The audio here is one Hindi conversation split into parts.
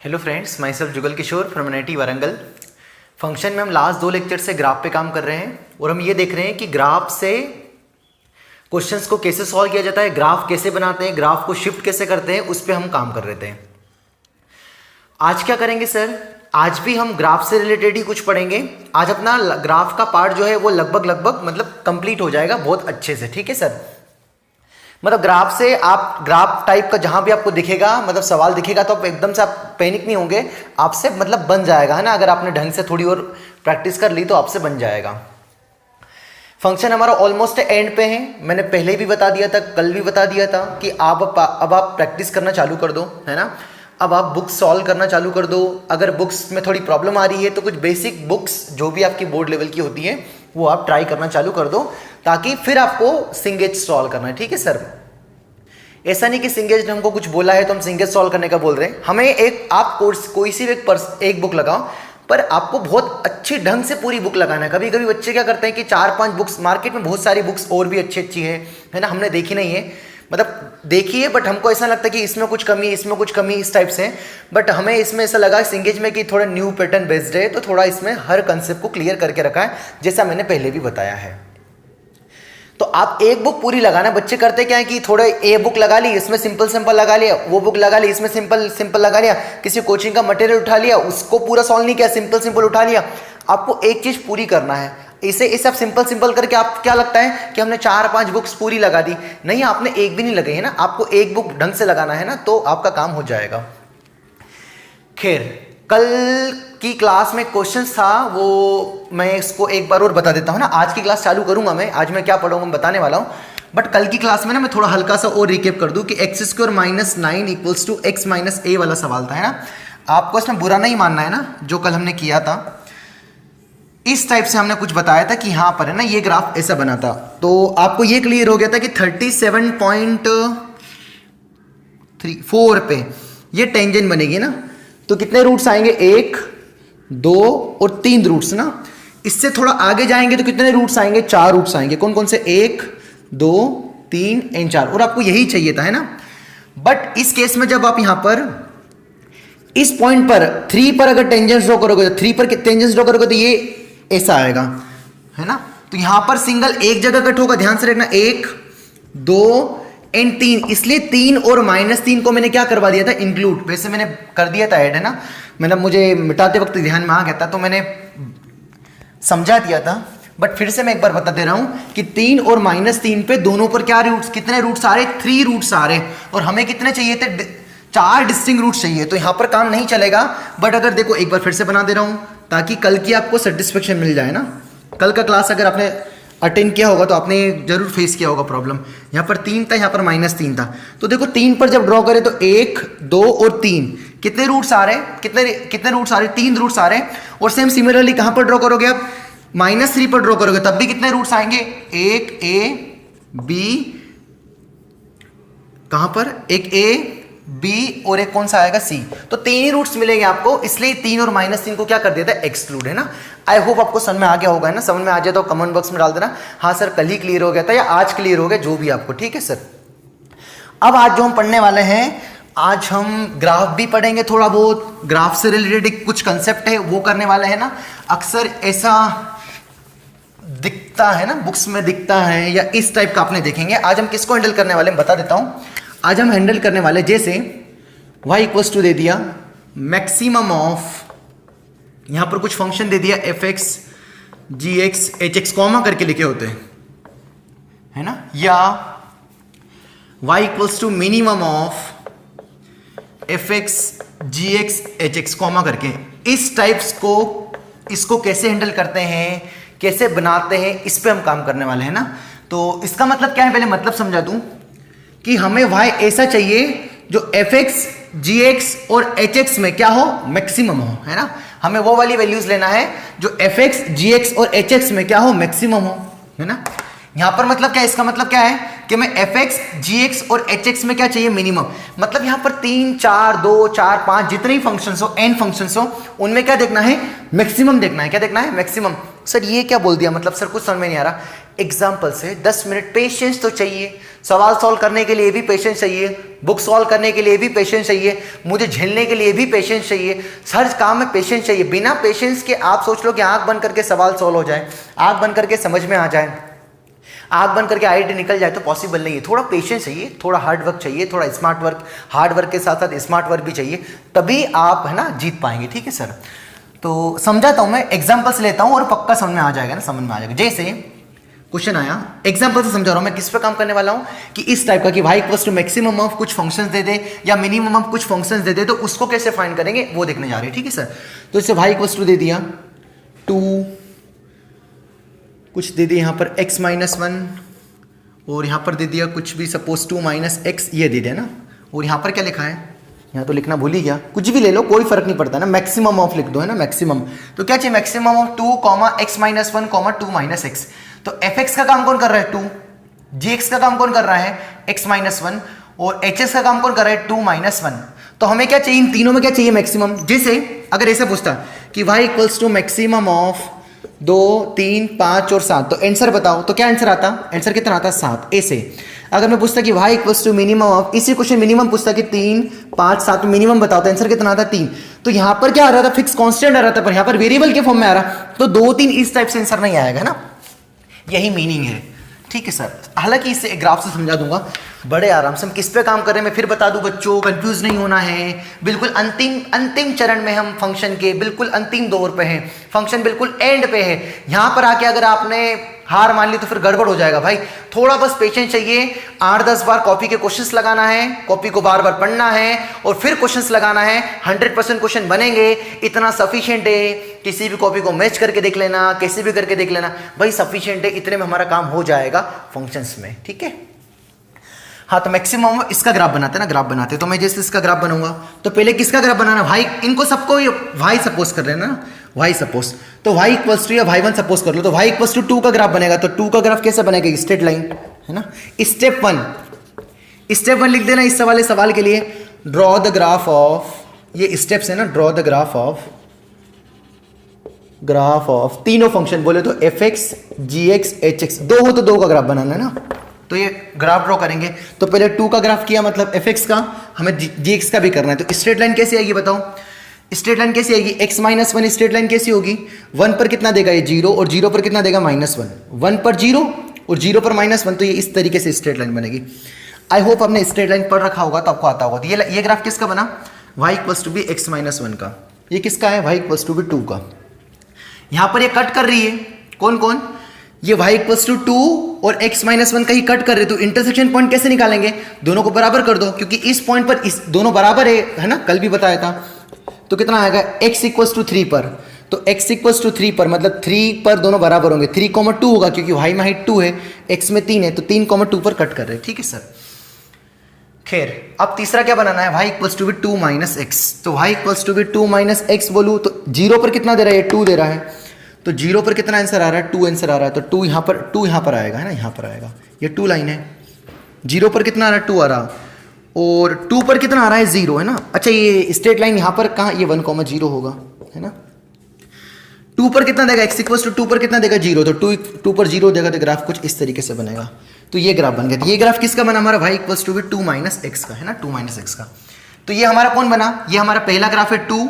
Hello friends, myself Jugal Kishore from NIT Warangal. Function में हम लास्ट 2 लेक्चर से ग्राफ पे काम कर रहे हैं और हम ये देख रहे हैं कि ग्राफ से क्वेश्चंस को कैसे सॉल्व किया जाता है, ग्राफ कैसे बनाते हैं, ग्राफ को शिफ्ट कैसे करते हैं, उस पर हम काम कर रहे थे। आज क्या करेंगे सर? आज भी हम ग्राफ से रिलेटेड ही कुछ पढ़ेंगे। आज अपना ग्राफ का पार्ट जो है वो लगभग मतलब कंप्लीट हो जाएगा बहुत अच्छे से। ठीक है सर, मतलब ग्राफ से आप ग्राफ टाइप का जहां भी आपको दिखेगा, मतलब सवाल दिखेगा तो आप एकदम से आप पैनिक नहीं होंगे, आपसे मतलब बन जाएगा, है ना। अगर आपने ढंग से थोड़ी और प्रैक्टिस कर ली तो आपसे बन जाएगा। फंक्शन हमारा ऑलमोस्ट एंड पे है। मैंने पहले भी बता दिया था, कल भी बता दिया था कि अब आप प्रैक्टिस करना चालू कर दो, है ना। अब आप बुक्स सॉल्व करना चालू कर दो। अगर बुक्स में थोड़ी प्रॉब्लम आ रही है तो कुछ बेसिक बुक्स जो भी आपकी बोर्ड लेवल की होती है वो आप ट्राई करना चालू कर दो, ताकि फिर आपको सिंगेज सॉल्व करना है। ठीक है सर, ऐसा नहीं कि सिंगेज ने हमको कुछ बोला है तो हम सिंगेज सॉल्व करने का बोल रहे हैं। हमें एक आप कोर्स कोई सी एक बुक लगाओ, पर आपको बहुत अच्छे ढंग से पूरी बुक लगाना है। कभी कभी बच्चे क्या करते हैं कि 4-5 बुक्स, मार्केट में बहुत सारी बुक्स और भी अच्छी है ना, हमने देखी नहीं है, मतलब देखी है बट हमको ऐसा लगता है कि इसमें कुछ कमी है, इसमें कुछ कमी, इस टाइप से। बट हमें इसमें ऐसा लगा सिंगेज में कि थोड़ा न्यू पैटर्न बेस्ड है, तो थोड़ा इसमें हर कंसेप्ट को क्लियर करके रखा है, जैसा मैंने पहले भी बताया है। तो आप एक बुक पूरी लगाना। बच्चे करते क्या है कि थोड़ा ए बुक लगा ली, इसमें सिंपल लगा लिया, वो बुक लगा ली, इसमें सिंपल लगा लिया, किसी कोचिंग का मटेरियल उठा लिया, उसको पूरा सॉल्व नहीं किया, सिंपल उठा लिया। आपको एक चीज पूरी करना है। इसे आप सिंपल करके आप क्या लगता है कि हमने 4-5 बुक्स पूरी लगा दी? नहीं, आपने एक भी नहीं लगाई है ना, आपको एक बुक ढंग से लगाना है ना, तो आपका काम हो जाएगा। खैर, कल की क्लास में क्वेश्चन था, वो मैं इसको एक बार और बता देता हूँ ना। आज की क्लास चालू करूंगा मैं, आज मैं क्या पढ़ूंगा मैं बताने वाला हूँ। बट कल की क्लास में ना मैं थोड़ा हल्का सा और रिकेप कर दूं कि x² - 9 = x - a वाला सवाल था, है ना। आपको इसमें बुरा नहीं मानना है ना, जो कल हमने किया था इस टाइप से हमने कुछ बताया था कि यहाँ पर है ना ये ग्राफ ऐसा बना था। तो आपको ये क्लियर हो गया था कि 37.4 पे ये टेंजेंट बनेगी ना, तो कितने रूट्स आएंगे? 1, 2 और 3 रूट्स ना। इससे थोड़ा आगे जाएंगे तो कितने रूट्स आएंगे? 4 रूट्स आएंगे। कौन कौन से? 1, 2, 3 एंड 4। और आपको यही चाहिए था, है ना। बट इस केस में जब आप यहां पर इस पॉइंट पर 3 पर अगर टेंजेंट ड्रॉ करोगे, तो 3 पर टेंजेंट ड्रॉ करोगे तो ये ऐसा आएगा, है ना। तो यहां पर सिंगल एक जगह कट होगा, ध्यान से रखना। 1, 2 एंड 3, इसलिए 3 और -3 को मैंने क्या करवा दिया था? इंक्लूड। वैसे मैंने कर दिया था ऐड, है ना, मतलब मुझे मिटाते वक्त ध्यान में आ गया था तो मैंने समझा दिया था। बट फिर से मैं एक बार बता दे रहा हूं कि 3 और -3 पे दोनों पर क्या रूट्स, कितने रूट्स आ रहे? 3 रूट्स आ रहे, और हमें कितने चाहिए थे? 4 डिस्टिंक्ट रूट्स चाहिए। तो यहां पर काम नहीं चलेगा। बट अगर देखो, एक बार फिर से बना दे रहा हूं ताकि कल की आपको सेटिस्फेक्शन मिल जाए ना। कल का क्लास अगर आपने अटेंड किया होगा तो आपने जरूर फेस किया होगा प्रॉब्लम। यहाँ पर 3 था, यहाँ पर -3 था। तो देखो 3 पर जब ड्रॉ करें तो 1, 2 और 3 कितने रूट्स आ रहे हैं? कितने रूट्स आ रहे हैं? 3 रूट्स आ रहे हैं। और सेम सिमिलरली कहाँ पर ड्रॉ करोगे आप? -3 पर ड्रॉ करोगे तब भी कितने रूट्स आएंगे? 1 A B, कहाँ पर? एक A B और एक कौन सा आएगा? C। तो 3 ही रूट्स मिलेंगे आपको, इसलिए 3 और -3 को क्या कर देता है? एक्सक्लूड, है ना। आई होप आपको समझ में आ गया होगा, है ना। समझ में आ जाए तो कमेंट बॉक्स में डाल देना, हाँ सर कल ही क्लियर हो गया था या आज क्लियर हो गया, जो भी आपको। ठीक है सर, अब आज जो हम पढ़ने वाले हैं, आज हम ग्राफ भी पढ़ेंगे, थोड़ा बहुत ग्राफ से रिलेटेड कुछ कंसेप्ट है वो करने वाले हैं ना। अक्सर ऐसा दिखता है ना, बुक्स में दिखता है या इस टाइप का आपने देखेंगे। आज हम किसको हैंडल करने वाले हैं बता देता हूं। आज हम हैंडल करने वाले, जैसे y = दे दिया मैक्सिमम ऑफ, यहां पर कुछ फंक्शन दे दिया fx, gx, hx कॉमा करके लिखे होते हैं, है ना, या y = minimum of fx, gx, hx comma करके। इस टाइप्स को, इसको कैसे हैंडल करते हैं, कैसे बनाते हैं, इस पे हम काम करने वाले हैं ना। तो इसका मतलब क्या है, पहले मतलब समझा दूं कि हमें y ऐसा चाहिए जो fx, gx और hx में क्या हो? मैक्सिमम हो, है ना। हमें वो वाली वैल्यूज लेना है जो fx, gx और hx में क्या हो? मैक्सिमम हो, है ना। यहां पर मतलब क्या है? इसका मतलब क्या है कि मैं fx, gx और hx में क्या चाहिए? मिनिमम। मतलब यहां पर 3, 4, 2, 4, 5 जितने ही फंक्शंस हो, n फंक्शंस हो, उनमें क्या देखना है? मैक्सिमम देखना है। क्या देखना है? मैक्सिमम। सर ये क्या बोल दिया, मतलब सर कुछ समझ में नहीं आ रहा। एग्जाम्पल से 10 मिनट पेशेंस तो चाहिए, सवाल सॉल्व करने के लिए भी पेशेंस चाहिए, बुक सॉल्व करने के लिए भी पेशेंस चाहिए, मुझे झेलने के लिए भी पेशेंस चाहिए, हर काम में पेशेंस चाहिए। बिना पेशेंस के आप सोच लो कि आंख बंद करके सवाल सॉल्व हो जाए, आंख बंद करके समझ में आ जाए, आंख बंद करके आईडी निकल जाए, तो पॉसिबल नहीं है। थोड़ा पेशेंस चाहिए, थोड़ा हार्ड वर्क चाहिए, थोड़ा स्मार्ट वर्क, हार्ड वर्क के साथ साथ स्मार्ट वर्क भी चाहिए, तभी आप है ना जीत पाएंगे। ठीक है सर, तो समझाता हूं मैं, एग्जाम्पल्स लेता हूं और पक्का समझ में आ जाएगा ना, समझ में आ जाएगा। जैसे क्वेश्चन आया, एग्जाम्पल से समझा रहा हूं मैं, किस पे काम करने वाला हूं कि इस टाइप का कि y equals to maximum of कुछ फंक्शंस दे दे या मिनिमम ऑफ कुछ फंक्शंस दे दे, तो उसको कैसे फाइंड करेंगे वो देखने जा रहे हैं। ठीक है सर, तो इससे y इक्वल्स टू दे दिया 2, कुछ दे दिया यहाँ पर x माइनस 1, और यहाँ पर दे दिया कुछ भी, सपोज 2 माइनस एक्स, ये दे दिया ना। और यहाँ पर क्या लिखा है, यहाँ तो लिखना भूल ही गया, कुछ भी ले लो कोई फर्क नहीं पड़ता ना, मैक्सिमम ऑफ लिख दो है ना, मैक्सिमम। तो क्या चाहिए, maximum of 2, x minus 1, 2 minus X. तो fx का काम कौन कर रहा है 2, gx का काम कौन कर रहा है x माइनस 1, और hx का काम कौन कर रहा है 2 माइनस 1। तो हमें क्या चाहिए, इन तीनों में क्या चाहिए, मैक्सिमम। जैसे अगर ऐसा पूछता कि y equals to maximum of 2, 3, 5 और 7, तो आंसर बताओ, तो क्या आंसर आता, आंसर कितना आता 7। ऐसे अगर मैं पूछता कि y equals to minimum of, इसी क्वेश्चन मिनिमम पूछता कि 3, 5, 7 मिनिमम बताओ, तो आंसर कितना आता 3। तो यहां पर क्या आ रहा था, फिक्स कांस्टेंट आ रहा था, पर यहां पर वेरिएबल के फॉर्म में आ रहा, तो 2, 3 इस टाइप से आंसर नहीं आएगा ना, यही मीनिंग है। ठीक है सर, हालांकि इसे ग्राफ से समझा दूंगा बड़े आराम से। हम किस पे काम कर रहे हैं मैं फिर बता दूं, बच्चों कंफ्यूज नहीं होना है। बिल्कुल अंतिम चरण में हम फंक्शन के बिल्कुल अंतिम दौर पे हैं, फंक्शन बिल्कुल एंड पे है। यहां पर आके अगर आपने हार मान ली तो फिर गड़बड़ हो जाएगा भाई। थोड़ा बस पेशेंस चाहिए, 8-10 बार कॉपी के क्वेश्चंस लगाना है, कॉपी को बार बार पढ़ना है और फिर क्वेश्चंस लगाना है। 100% क्वेश्चन बनेंगे, इतना सफिशिएंट है। किसी भी कॉपी को मैच करके देख लेना, कैसे भी करके देख लेना भाई, सफिशिएंट है, इतने में हमारा काम हो जाएगा फंक्शंस में। ठीक है, हाँ तो मैक्सिमम इसका ग्राफ बनाते हैं ना, ग्राफ बनाते हैं। तो मैं जैसे इसका ग्राफ बनाऊंगा तो पहले किसका ग्राफ बनाना भाई, इनको सबको y सपोज कर रहे हैं ना, y सपोज, तो y इक्वल्स टू या y1 सपोज कर लो, तो y इक्वल्स टू 2 का ग्राफ बनेगा। तो 2 का ग्राफ कैसे बनेगा, स्ट्रेट लाइन है ना। स्टेप 1 लिख देना इस वाले सवाल के लिए, ड्रॉ द ग्राफ ऑफ, ये स्टेप्स है ना, ड्रॉ द ग्राफ ऑफ तीनों फंक्शन बोले तो fx, gx, hx, दो हो तो 2 का ग्राफ बनाना है ना। तो ये ग्राफ ड्रॉ करेंगे, तो पहले 2 का ग्राफ किया, मतलब fx का, हमें gx का भी करना है। तो स्ट्रेट लाइन कैसे आएगी बताओ, स्ट्रेट लाइन कैसी आएगी, x माइनस 1 स्ट्रेट लाइन कैसी होगी, 1 पर कितना देगा ये 0 और 0 पर कितना देगा -1, 1 पर 0 और 0 पर -1, तो ये इस तरीके से स्ट्रेट लाइन बनेगी। आई होप आपने स्ट्रेट लाइन पढ़ रखा होगा तो आपको आता होगा। तो ये ग्राफ किसका बना, y equals to be x minus 1 का, ये किसका है y इक्वल्स टू बी 2 का। यहां पर ये कट कर रही है, कौन कौन, ये y इक्वल्स टू 2 और x माइनस 1 का ही कट कर रहे, तो इंटरसेक्शन पॉइंट कैसे निकालेंगे, दोनों को बराबर कर दो, क्योंकि इस पॉइंट पर इस दोनों बराबर है ना, कल भी बताया था। तो कितना आएगा x इक्वल्स टू 3 पर, तो x इक्वल्स टू 3 पर मतलब 3 पर दोनों बराबर होंगे, 3,2 होगा क्योंकि y में हाइट 2 है, x में 3 है, तो 3,2 पर कट कर रहे हैं। ठीक है सर, खैर अब तीसरा क्या बनाना है, y equals to be 2 minus X. तो y equals to be 2 minus X बोलूँ तो 0 पर कितना दे रहा है, 2 दे रहा है, तो 0 पर कितना आंसर आ रहा है, 2 आंसर आ रहा है। तो 2 यहाँ पर आएगा है ना, यहाँ पर आएगा, ये 2 लाइन है। 0 पर कितना आ रहा है, 2 आ रहा, और 2 पर कितना आ रहा है, 0 है ना। अच्छा ये स्ट्रेट लाइन यहाँ पर कहाँ, ये 1,0 होगा है ना। 2 पर कितना देगा, x इक्वल्स टू 2 पर कितना देगा 0, तो 2 पर 0 देगा, तो ग्राफ कुछ इस तरीके से बनेगा। तो ये ग्राफ बन गया। ये ग्राफ किसका बना हमारा, y equals to be 2 minus X का है ना, 2 माइनस एक्स का। तो ये हमारा कौन बना, ये हमारा पहला ग्राफ है 2,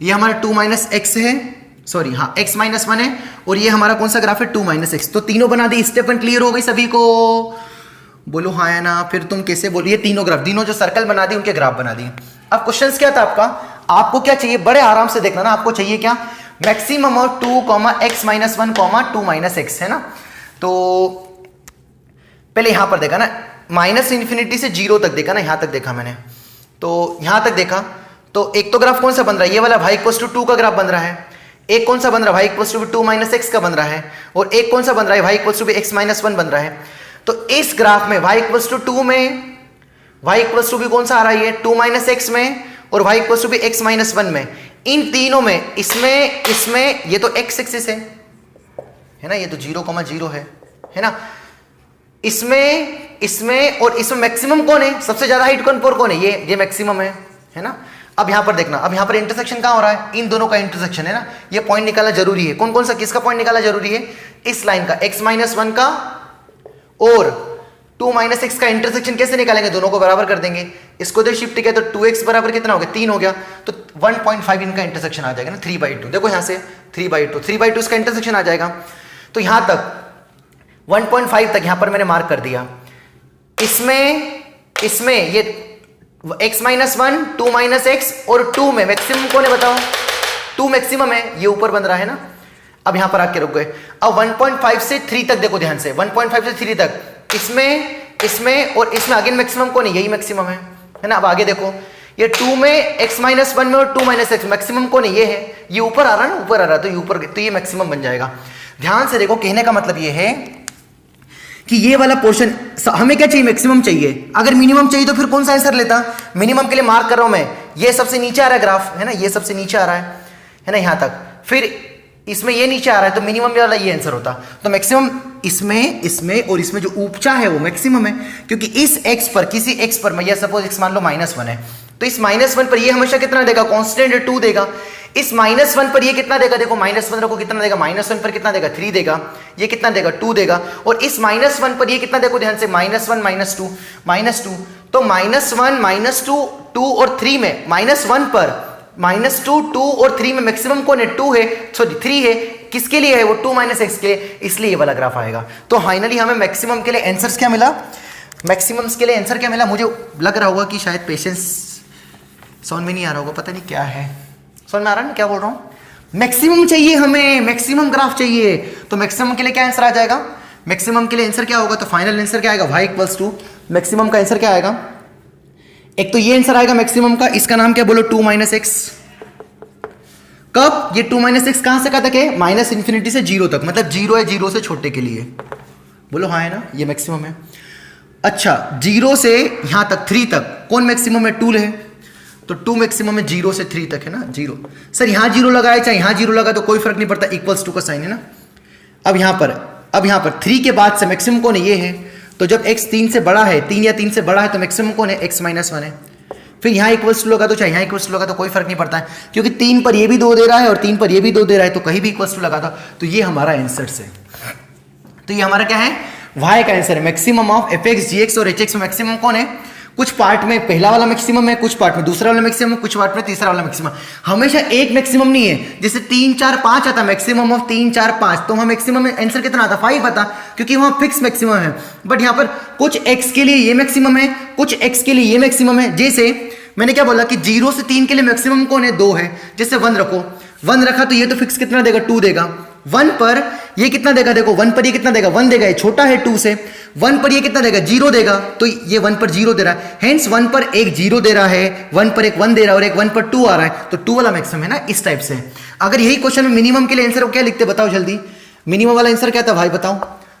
ये हमारा 2 माइनस एक्स है, सॉरी हाँ x माइनस 1 है, और ये हमारा कौन सा ग्राफ है 2 माइनस एक्स। तो तीनों बना दी, स्टेप 1 क्लियर हो गई सभी को, बोलो हाँ या ना। फिर तुम कैसे बोलो, ये तीनों ग्राफ, तीनों जो सर्कल बना दी उनके ग्राफ बना दिए। अब क्वेश्चन क्या था आपका, आपको क्या चाहिए, बड़े आराम से देखना ना, आपको चाहिए क्या, maximum of 2, x minus 1, 2 minus x है ना। तो पहले यहां पर देखा ना, माइनस इन्फिनिटी से 0 तक देखा ना, यहां तक देखा मैंने, तो यहां तक देखा। तो एक तो ग्राफ कौन सा बन रहा है, ये वाला y इक्वल्स टू 2 का ग्राफ बन रहा है, एक कौन सा बन रहा है, y equals to 2 minus X का बन रहा है, और एक कौन सा बन रहा है, y equals to x minus 1 बन रहा है। तो इस ग्राफ में y इक्वल्स टू 2 में y इक्वल्स टू भी कौन सा आ रहा है, 2 माइनस एक्स में, और y इक्वल्स टू भी x माइनस 1 में। इन तीनों में इसमें ये तो x एक्सिस है ना, ये तो 0,0 है ना। इसमें और इसमें मैक्सिमम कौन है, सबसे ज्यादा हाइट कौन पर कौन है, ये मैक्सिमम है ना। अब यहाँ पर देखना, अब यहाँ पर इंटरसेक्शन कहाँ हो रहा है, इन दोनों का इंटरसेक्शन है ना, ये पॉइंट निकालना जरूरी है। कौन कौन सा, किसका पॉइंट निकालना जरूरी है, इस लाइन का x-1 का और 2 - x का इंटरसेक्शन कैसे निकालेंगे, दोनों को बराबर कर देंगे, इसको इधर शिफ्ट किया तो 2x बराबर कितना हो गया, 3 हो गया, तो 1.5 इनका इंटरसेक्शन आ जाएगा ना, 3/2। देखो यहाँ से 3/2 इसका इंटरसेक्शन आ जाएगा। तो यहाँ तक 1.5 तक यहाँ पर मैंने मार्क कर दिया। इसमें ये x-1 2 - x और 2 में मैक्सिमम कौन है बताओ, 2 मैक्सिमम है, ये ऊपर बन रहा है ना। अब यहां पर आके रुक गए। अब 1.5 से 3 तक देखो ध्यान से, 1.5 से 3 तक, इसमें और इसमें अगेन मैक्सिमम कौन है, यही मैक्सिमम है ना। अब आगे देखो, ये 2 में x-1 में और 2 - x मैक्सिमम कौन है, ये है, ये ऊपर आ रहा है ना, ऊपर आ रहा है, तो ये ऊपर, तो ये मैक्सिमम बन जाएगा। ध्यान से देखो, कहने का मतलब ये है कि ये वाला पोर्शन हमें क्या चाहिए, मैक्सिमम चाहिए। अगर मिनिमम चाहिए तो फिर कौन सा आंसर लेता, मिनिमम के लिए मार्क कर रहा हूं मैं, ये सबसे नीचे आ रहा है ग्राफ है ना, ये सबसे नीचे आ रहा है ना यहां तक, फिर इसमें ये नीचे आ रहा है, तो मिनिमम वाला ये आंसर होता। तो मैक्सिमम इसमें और इसमें जो ऊंचा है वो मैक्सिमम है, क्योंकि इस x पर, किसी x पर, मैं सपोज x मान लो -1 है, तो इस -1 पर ये हमेशा कितना देगा, कांस्टेंट है 2 देगा। इस -1 पर ये कितना देगा, देखो -1 रखो, कितना देगा, -1 पर कितना देगा, 3 देगा, ये कितना देगा, 2 देगा, और इस -1 पर ये कितना, देखो ध्यान से, -1 -2 तो -1 -2 2 और 3 में, -1 पर -2 2 और 3 में मैक्सिमम कौन है, 2 है, सॉरी 3 है, किसके लिए है वो, 2 - x के लिए, इसलिए ये वाला ग्राफ आएगा। तो फाइनली हमें मैक्सिमम के लिए आंसर्स क्या मिला, मैक्सिमम्स के लिए आंसर क्या मिला, मुझे लग रहा होगा कि शायद पेशेंस समझ में नहीं आ रहा होगा, पता नहीं क्या है, समझ में आ रहा है ना क्या बोल रहा हूं, मैक्सिमम चाहिए हमें, मैक्सिमम ग्राफ चाहिए, तो मैक्सिमम के लिए क्या आंसर आ जाएगा, मैक्सिमम के लिए आंसर क्या होगा, तो फाइनल आंसर क्या आएगा, y = मैक्सिमम का आंसर क्या आएगा, एक तो ये आंसर आएगा मैक्सिमम का, इसका नाम क्या बोलो, 2 - x। कब, ये 2 - x कहां से कहां तक है, -∞ से 0 तक, मतलब 0 है 0 से छोटे के लिए, बोलो हाँ है ना, ये मैक्सिमम है। अच्छा 0 से यहां तक 3 तक कौन मैक्सिमम है, 2 है, तो 2 मैक्सिमम है 0 से 3 तक है ना, 0। सर यहां 0 लगाए चाहे यहां 0 लगा तो कोई फर्क नहीं पड़ता, =2 का साइन है ना। अब यहां पर 3 के बाद से मैक्सिमम कौन है, ये है, तो जब x 3 से बड़ा है, 3 या 3 से बड़ा है, तो मैक्सिमम कौन है, x-1 है। फिर यहाँ =2 लगा तो चाहे यहाँ =2 लगा तो कोई फर्क नहीं पड़ता है, क्योंकि 3 पर ये भी 2 दे रहा है और 3 पर ये भी 2 दे रहा है, तो कहीं भी =2 लगा था, तो ये हमारा आंसर है। तो ये हमारा क्या है, y का आंसर है, मैक्सिमम ऑफ f(x), g(x) और h(x) में मैक्सिमम कौन है, कुछ पार्ट में पहला वाला मैक्सिमम है, कुछ पार्ट में दूसरा वाला मैक्सिमम, कुछ पार्ट में तीसरा वाला मैक्सिमम। हमेशा एक मैक्सिमम नहीं है, जैसे 3 4 5 आता, मैक्सिमम ऑफ 3 4 5, तो वहां मैक्सिमम आंसर कितना आता, 5 आता, क्योंकि वहां फिक्स मैक्सिमम है। बट यहाँ पर कुछ x के लिए ये मैक्सिमम है, कुछ x के लिए ये मैक्सिमम है। जैसे मैंने क्या बोला कि 0 से 3 के लिए मैक्सिमम कौन है, 2 है। जैसे 1 रखो, 1 रखा तो ये तो फिक्स कितना देगा, 2 देगा। 1 पर ये कितना देगा, देखो 1 पर ये कितना देगा, 1 देगा, ये छोटा है 2 से। 1 पर ये कितना देगा, 0 देगा, तो ये 1 पर 0 दे रहा है, हेंस 1 पर एक 0 दे रहा है, 1 पर एक 1 दे रहा है और एक 1 पर 2 आ रहा है, तो 2 वाला मैक्सिमम है ना, इस टाइप से। अगर यही क्वेश्चन में मिनिमम के लिए आंसर क्या लिखते बताओ जल्दी, मिनिमम वाला आंसर क्या था भाई बताओ,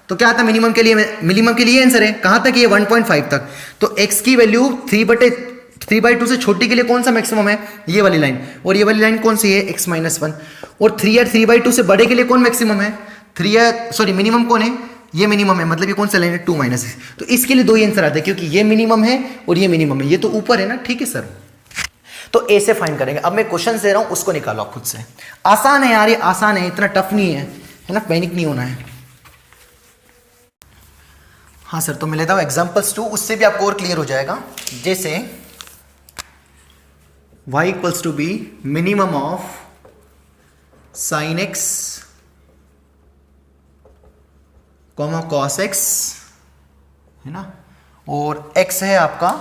तो क्या आता मिनिमम के लिए, मिनिमम के लिए आंसर है कहां तक, ये 1.5 तक। तो x की वैल्यू 3/2 से छोटी के लिए कौन सा मैक्सिमम है, ये वाली लाइन, और ये वाली लाइन कौन सी है, x-1। और 3 या 3/2 से बड़े के लिए कौन मैक्सिमम है, मिनिमम कौन है, ये मिनिमम है, मतलब ये कौन सा लाइन है, 2 - x। तो इसके लिए 2 ही आंसर आते हैं, क्योंकि ये मिनिमम है और ये मिनिमम है, ये तो ऊपर है ना, ठीक है सर। तो ए से फाइंड करेंगे। अब मैं क्वेश्चन दे रहा हूं, उसको निकालो आप खुद से। आसान है यार, ये आसान है, इतना टफ नहीं है ना, पैनिक नहीं होना है। हाँ सर, तो मैं लेता हूं एग्जाम्पल्स 2, उससे भी आपको और क्लियर हो जाएगा। जैसे y = b minimum of sin x, cos x है ना, और x है आपका,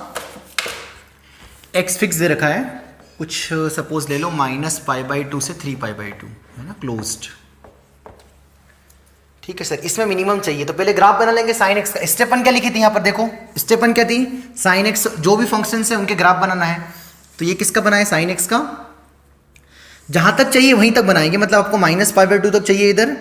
x फिक्स दे रखा है, कुछ सपोज ले लो -π/2 से 3π/2 है ना, क्लोज्ड। ठीक है सर, इसमें मिनिमम चाहिए, तो पहले ग्राफ बना लेंगे sin x का। स्टेपन क्या लिखी थी यहाँ पर, देखो स्टेपन क्या थी, sin x, जो भी फंक्शन है उनके ग्राफ बनाना है। तो ये किसका बना है, sin x का, जहां तक चाहिए वहीं तक बनाएंगे, मतलब आपको -π/2 तक चाहिए इधर,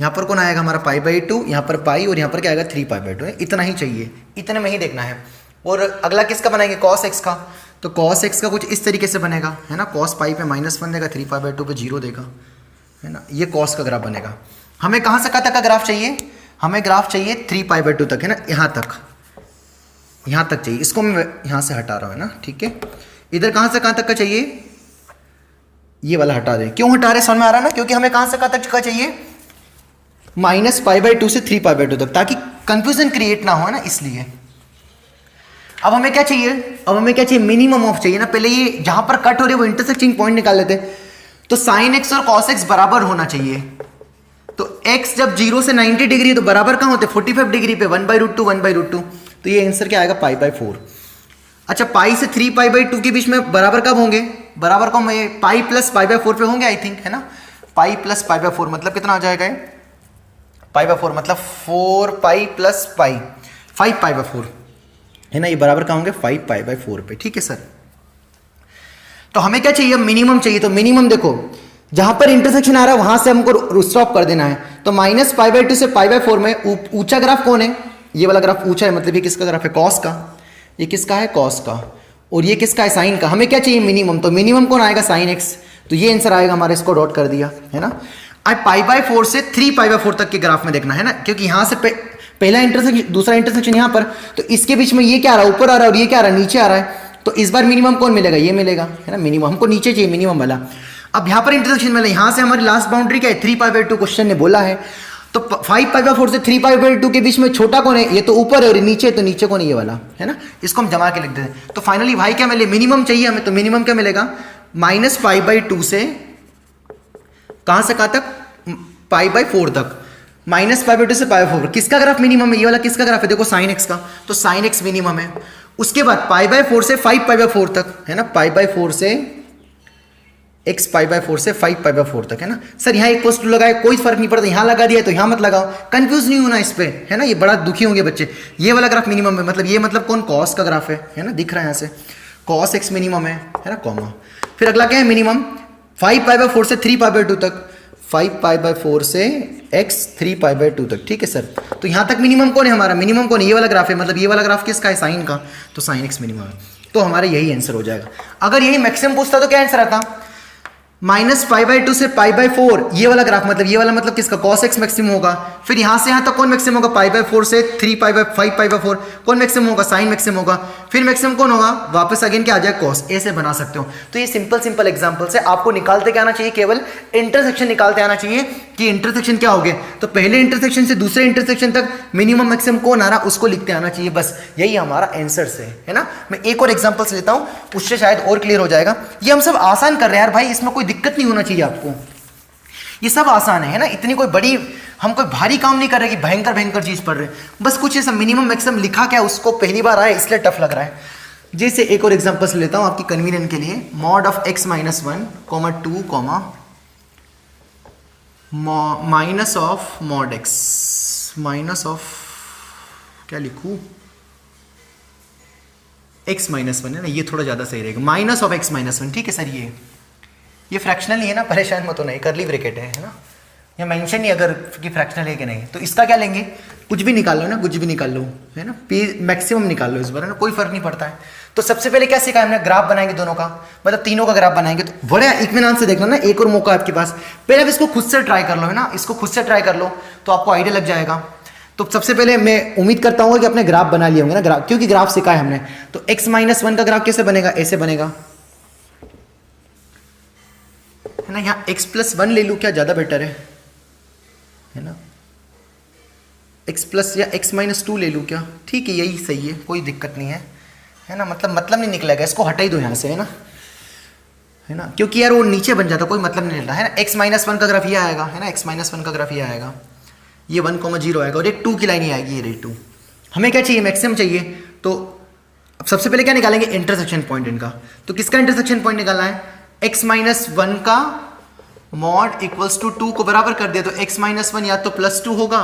यहाँ पर कौन आएगा हमारा π/2, यहाँ पर पाई, और यहाँ पर क्या आएगा 3π/2 है, इतना ही चाहिए, इतने में ही देखना है। और अगला किसका बनाएंगे, cos x का। तो cos x का कुछ इस तरीके से बनेगा है ना, cos π पे -1 देगा, 3π/2 पे 0 देगा है ना, ये cos का ग्राफ बनेगा। हमें कहाँ से कहाँ तक का ग्राफ चाहिए, हमें ग्राफ चाहिए 3π/2 तक है ना, यहाँ तक चाहिए, इसको मैं यहाँ से हटा रहा हूँ है ना, ठीक है, इधर कहाँ से कहाँ तक का चाहिए, ये वाला हटा दें। क्यों हटा रहे, समझ में आ रहा है ना, क्योंकि हमें कहाँ से कहाँ तक का चाहिए, -π/2 से 3π/2 तक, ताकि कंफ्यूजन क्रिएट ना हो ना, इसलिए। अब हमें क्या चाहिए, मिनिमम ऑफ चाहिए ना। पहले ये जहां पर कट हो रहे वो इंटरसेक्टिंग पॉइंट निकाल लेते। तो sin x और cos x बराबर होना चाहिए। तो x जब 0 से 90 डिग्री है तो बराबर कहाँ होते, 45 डिग्री पे 1/√2 1/√2। तो ये आंसर क्या आएगा, π/4। अच्छा, पाई से 3π/2 के बीच में बराबर कब होंगे, बराबर कब होंगे, पाई प्लस π/4 पे होंगे आई थिंक, है ना। पाई प्लस π/4 मतलब कितना आ जाएगा, π/4 मतलब 4π + π, 5π/4 है ना। ये बराबर कहाँ होंगे, 5π/4 पे, ठीक है सर। तो हमें क्या चाहिए, मिनिमम चाहिए। तो मिनिमम देखो, जहां पर इंटरसेक्शन आ रहा है वहां से हमको स्टॉप कर देना है। तो -π/2 से π/4 में ऊंचा ग्राफ कौन है, ये वाला ग्राफ ऊंचा है, मतलब ये किसका ग्राफ है, कॉस का। ये किसका है, कॉस का। और ये किसका है, साइन का। हमें क्या चाहिए, मिनिमम। तो मिनिमम कौन आएगा, sin x। तो ये आंसर आएगा हमारा, इसको डॉट कर दिया, है ना। अब π/4 से 3π/4 तक के ग्राफ में देखना है ना, क्योंकि यहां से पहला इंटरसेक्शन दूसरा इंटरसेक्शन यहां पर, तो इसके बीच में ये क्या आ रहा है, ऊपर आ रहा है, और ये क्या आ रहा है, नीचे आ रहा है। तो इस बार मिनिमम कौन मिलेगा, ये मिलेगा, है ना। मिनिमम हमको नीचे चाहिए, मिनिमम वाला। अब यहां पर इंटरसेक्शन मिला, यहां से हमारी लास्ट बाउंड्री क्या है, 3π/2 क्वेश्चन ने बोला है। तो 5π/4 से 3π/2 के बीच में छोटा कौन है, ये तो ऊपर है, और नीचे तो नीचे कौन है, ये वाला, है ना। इसको हम जमा के लिख देते हैं। तो फाइनली भाई क्या मिले, मिनिमम चाहिए हमें। तो मिनिमम क्या मिलेगा, -π/2 से कहां से कहां तक, π/4 तक। -π/2 से π/4 किसका ग्राफ मिनिमम है, ये वाला किसका ग्राफ है, देखो sin x का। तो sin x मिनिमम है। उसके बाद π/4 से 5π/4 तक, है ना। π/4 से x π/4 से 5π/4 तक, है ना। सर यहाँ = लगाए, कोई फर्क नहीं पड़ता, यहाँ लगा दिया तो यहाँ मत लगाओ, कंफ्यूज नहीं होना इस पे, है ना। ये बड़ा दुखी होंगे बच्चे। ये वाला ग्राफ मिनिमम है, मतलब ये मतलब कौन, कॉस का ग्राफ है ना, दिख रहा है यहाँ से, cos x मिनिमम है ना, कॉमा। फिर अगला क्या है, मिनिमम 5π/4 से 3π/2 तक, 5π/4 से x 3π/2 तक, ठीक है सर। तो यहां तक मिनिमम कौन है हमारा, मिनिमम कौन है, ये वाला ग्राफ है, मतलब ये वाला ग्राफ किसका है, साइन का। तो sin x मिनिमम है। तो हमारा यही आंसर हो जाएगा। अगर यही मैक्सिमम पूछता तो क्या आंसर आता, -π/2 से π/4, ये वाला ग्राफ, मतलब ये वाला मतलब किसका, cos x मैक्सिमम होगा। फिर यहां से यहां तक कौन मैक्सिमम होगा, π/4 से 5π/4 कौन मैक्सिमम होगा, साइन मैक्सिमम होगा। फिर मैक्सिमम कौन होगा, वापस अगेन क्या आ जाएगा, cos। ऐसे बना सकते हो। तो ये सिंपल एग्जांपल्स है, आपको निकालते क्या आना चाहिए, केवल इंटरसेक्शन निकालते आना चाहिए कि इंटरसेक्शन क्या हो गए। तो पहले इंटरसेक्शन से दूसरे इंटरसेक्शन तक मिनिमम मैक्सिमम कौन आ रहा, उसको लिखते आना चाहिए, बस यही हमारा आंसर है ना। मैं एक और एग्जाम्पल्स लेता हूं, उससे शायद और क्लियर हो जाएगा। ये हम सब आसान कर रहे हैं यार भाई, इसमें कोई दिक्कत नहीं होना चाहिए आपको, ये सब आसान है ना। इतनी कोई बड़ी, हम कोई भारी काम नहीं कर रहे कि भयंकर चीज पढ़ रहे हैं, बस कुछ ऐसा मिनिमम मैक्सिमम लिखा क्या, उसको पहली बार आया इसलिए टफ लग रहा है। जैसे एक और एग्जांपल्स लेता हूं आपकी कन्वीनियंस के लिए, mod of x - 1, 2, minus of mod x, minus of क्या लिखूं, x - 1 है ना, ये थोड़ा ज्यादा सही रहेगा, माइनस ऑफ x - 1, ठीक है सर। ये फ्रैक्शनल ही है ना, परेशान मत होना, करली ब्रैकेट है ना, या मेंशन नहीं अगर कि फ्रैक्शनल है कि नहीं। तो इसका क्या लेंगे, कुछ भी निकाल लो ना, कुछ भी निकाल लो, है ना, p मैक्सिमम निकाल लो इस बार, है ना, कोई फर्क नहीं पड़ता है। तो सबसे पहले क्या सीखा हमने, ग्राफ बनाएंगे दोनों का, मतलब तीनों का ग्राफ बनाएंगे। तो बड़े इत्मीनान से देखना ना, एक और मौका आपके पास, पहले आप इसको खुद से ट्राई कर लो, है ना, इसको खुद से ट्राई कर लो तो आपको आइडिया लग जाएगा। तो सबसे पहले मैं उम्मीद करता हूँ कि अपने ग्राफ बना लिए होंगे ना, ग्राफ, क्योंकि ग्राफ सीखा है हमने। तो x - 1 का ग्राफ कैसे बनेगा, ऐसे बनेगा, है ना। यहाँ x + 1 ले लूँ क्या, ज़्यादा बेटर है ना, x प्लस या x - 2 ले लूँ क्या, ठीक है, यही सही है, कोई दिक्कत नहीं है ना। मतलब नहीं निकलेगा, इसको हटा ही दो यहाँ से, है ना, क्योंकि यार वो नीचे बन जाता, कोई मतलब नहीं रहता, है ना। x - 1 का ग्राफ ये आएगा, है ना, x - 1 का ग्राफ ये आएगा, ये 1,0 आएगा, और एक 2 की लाइन ही आएगी, ये रही 2। हमें क्या चाहिए, मैक्सिमम चाहिए। तो अब सबसे पहले क्या निकालेंगे, इंटरसेक्शन पॉइंट इनका। तो किसका इंटरसेक्शन पॉइंट निकालना है, x - 1 का mod = 2 को बराबर कर दिया। तो x - 1 या तो +2 होगा,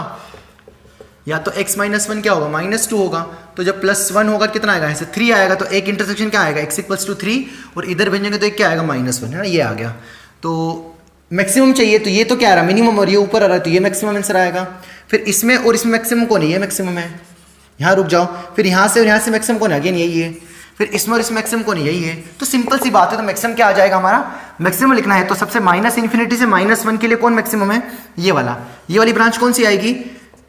या तो x - 1 क्या होगा, -2 होगा। तो जब +1 होगा कितना आएगा, ऐसे 3 आएगा। तो एक इंटरसेक्शन क्या आएगा, x = 3, और इधर भेजेंगे तो एक क्या आएगा, -1, है ना, ये आ गया। तो मैक्सिमम चाहिए, तो ये तो क्या आ रहा है, मिनिमम, और ये ऊपर आ रहा है, तो ये मैक्सिमम आंसर आएगा। फिर इसमें और इसमें मैक्सिमम कौन है, ये मैक्सिमम है, यहाँ रुक जाओ। फिर यहाँ से और यहाँ से मैक्सिमम कौन है, अगेन यही है। फिर इसमें और इसमें मैक्सिमम कौन है, यही है। तो सिंपल सी बात है, तो मैक्सिमम क्या आ जाएगा हमारा, मैक्सिमम लिखना है। तो सबसे -∞ से -1 के लिए कौन मैक्सिमम है, ये वाली ब्रांच कौन सी आएगी,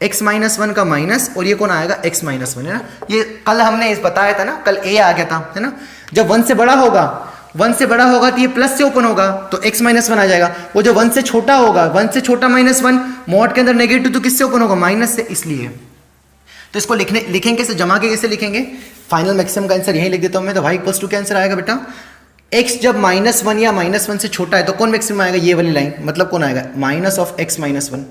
x - 1 का माइनस, और ये कौन आएगा, x - 1, है ना। ये कल हमने इस बताया था ना, कल a आ गया था, है ना। जब 1 से बड़ा होगा, 1 से बड़ा होगा तो ये प्लस से ओपन होगा तो x -1 आ जाएगा। वो जो 1 से छोटा होगा, 1 से छोटा -1 मॉड के अंदर नेगेटिव तो किससे ओपन होगा, माइनस से, इसलिए। तो इसको लिखेंगे कैसे, जमा के कैसे लिखेंगे, फाइनल मैक्सिमम का आंसर यही लिख देता हूं मैं। तो y = क्या आंसर आएगा बेटा, x जब -1 या -1 से छोटा है तो कौन मैक्सिमम आएगा, ये वाली लाइन, मतलब कौन आएगा, -(x - 1)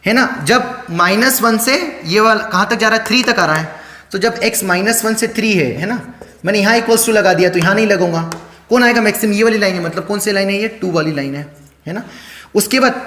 है ना। जब -1 से ये वाला कहाँ तक जा रहा है, 3 तक आ रहा है, तो जब x -1 से 3 है ना, मैंने यहाँ = लगा दिया तो यहाँ नहीं लगूंगा, कौन आएगा मैक्सिमम, ये वाली लाइन है, मतलब कौन सी लाइन है, ये 2 वाली लाइन है ना। उसके बाद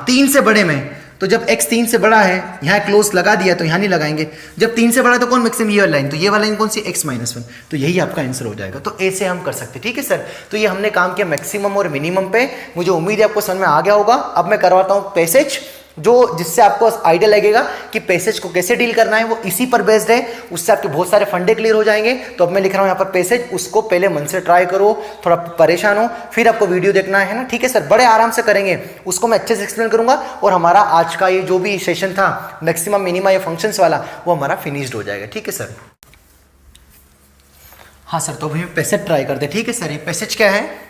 3 से बड़े में, तो जब x 3 से बड़ा है, यहाँ क्लोज लगा दिया तो यहाँ नहीं लगाएंगे, जब 3 से बड़ा तो कौन मैक्सिमम, ये वाली लाइन, तो ये वाली लाइन कौन सी, x -1, तो यही आपका आंसर हो जाएगा। तो ऐसे हम कर सकते हैं, ठीक है सर। तो ये हमने काम किया मैक्सिमम और मिनिमम पे, मुझे उम्मीद है आपको समझ में आ गया होगा। अब मैं करवाता हूँ पैसेज, जो जिससे आपको आइडिया लगेगा कि पैसेज को कैसे डील करना है, वो इसी पर बेस्ड है, उससे आपके बहुत सारे फंडे क्लियर हो जाएंगे। तो अब मैं लिख रहा हूँ यहाँ पर पैसेज, उसको पहले मन से ट्राई करो, थोड़ा परेशान हो, फिर आपको वीडियो देखना है ना, ठीक है सर। बड़े आराम से करेंगे, उसको मैं अच्छे से एक्सप्लेन करूंगा, और हमारा आज का ये जो भी सेशन था मैक्सिमम मिनिमम या फंक्शंस वाला, वो हमारा फिनिश्ड हो जाएगा, ठीक है सर। हाँ सर, तो अभी पैसेज ट्राई करते, ठीक है सर। ये पैसेज क्या है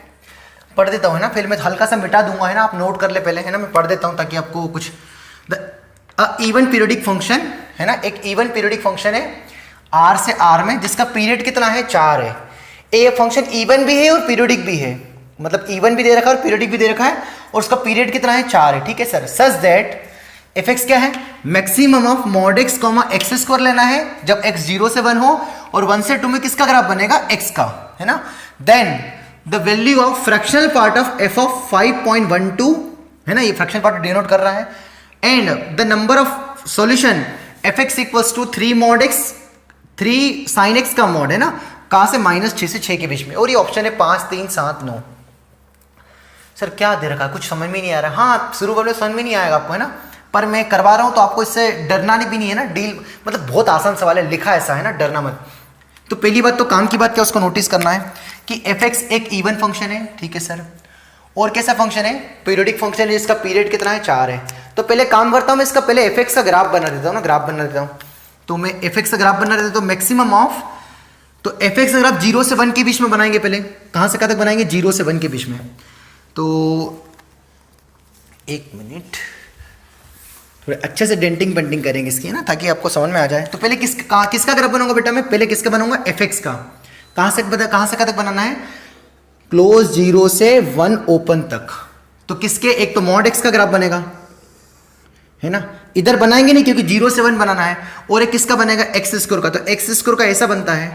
पढ़ देता हूँ, है ना, फिर मैं हल्का सा मिटा दूंगा, है ना, आप नोट कर ले पहले, है ना, मैं पढ़ देता हूँ ताकि आपको कुछ। इवन पीरियडिक फंक्शन है ना, एक इवन पीरियडिक फंक्शन है r से r में, जिसका पीरियड कितना है, 4 है। ये फंक्शन इवन भी है और पीरियडिक भी है, मतलब इवन भी दे रखा है और पीरियडिक भी दे रखा है, और उसका पीरियड कितना है, 4 है, ठीक है सर। सच दैट f(x) क्या है, maximum of mod x, x² लेना है जब x 0 से 1 हो, और 1 से 2 में किसका ग्राफ बनेगा, x का, है ना। Then the value of fractional part of f of 5.12, है ना, ये फ्रैक्शनल पार्ट डिनोट कर रहा है, and the number of solution f(x) = 3 mod x, 3 sin x का मॉड, है ना, कहां से, -6 से 6 के बीच में, और ये ऑप्शन है 5, 3, 7, 9। सर क्या दे रखा है, कुछ समझ में नहीं आ रहा। हाँ, शुरू वाले समझ में नहीं आएगा आपको, है ना, पर मैं करवा रहा हूं तो आपको इससे डरना भी नहीं है ना, डील मतलब बहुत आसान सवाल है, लिखा ऐसा है ना, डरना मत। तो पहली बात तो काम की बात क्या, उसको नोटिस करना है कि f(x) एक इवन फंक्शन है, ठीक है सर, और कैसा फंक्शन है, पीरियडिक फंक्शन है, जिसका पीरियड कितना है, 4 है। तो पहले काम करता हूं मैं, इसका पहले f(x) का ग्राफ बना देता हूं ना, ग्राफ बना देता हूं, तो मैं f(x) का ग्राफ बना देता हूं, तो मैक्सिमम ऑफ, तो f(x) का ग्राफ 0 से 1 के बीच में बनाएंगे, पहले कहां से कहां तक बनाएंगे, 0 से 1 के बीच में। तो एक मिनट, थोड़े अच्छे से डेंटिंग पेंटिंग करेंगे इसकी, है ना, ताकि आपको समझ में आ जाए। तो पहले किसका ग्राफ बनाऊंगा बेटा, मैं पहले किसका बनाऊंगा, f(x) का, कहां से कहां तक बनाना है, क्लोज 0 से 1 ओपन तक। तो किसके, एक तो mod x का ग्राफ बनेगा, है ना, इधर बनाएंगे नहीं क्योंकि 0 से 1 बनाना है, और एक किसका बनेगा, x² का, तो x² का ऐसा बनता है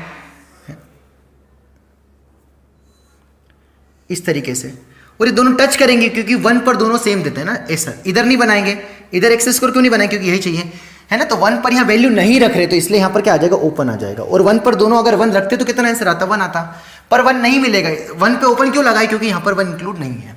इस तरीके से, और ये दोनों टच करेंगे क्योंकि 1 पर दोनों सेम देते हैं ना, ऐसा। इधर नहीं बनाएंगे, इधर x² क्यों नहीं बनाएंगे, क्योंकि यही चाहिए, है ना, तो 1 पर यहाँ वैल्यू नहीं रख रहे, तो इसलिए यहाँ पर क्या आ जाएगा, ओपन आ जाएगा। और 1 पर दोनों अगर 1 रखते तो कितना आंसर आता, 1 आता, पर 1 नहीं मिलेगा। 1 पे ओपन क्यों लगाए, क्योंकि यहाँ पर 1 इंक्लूड नहीं है।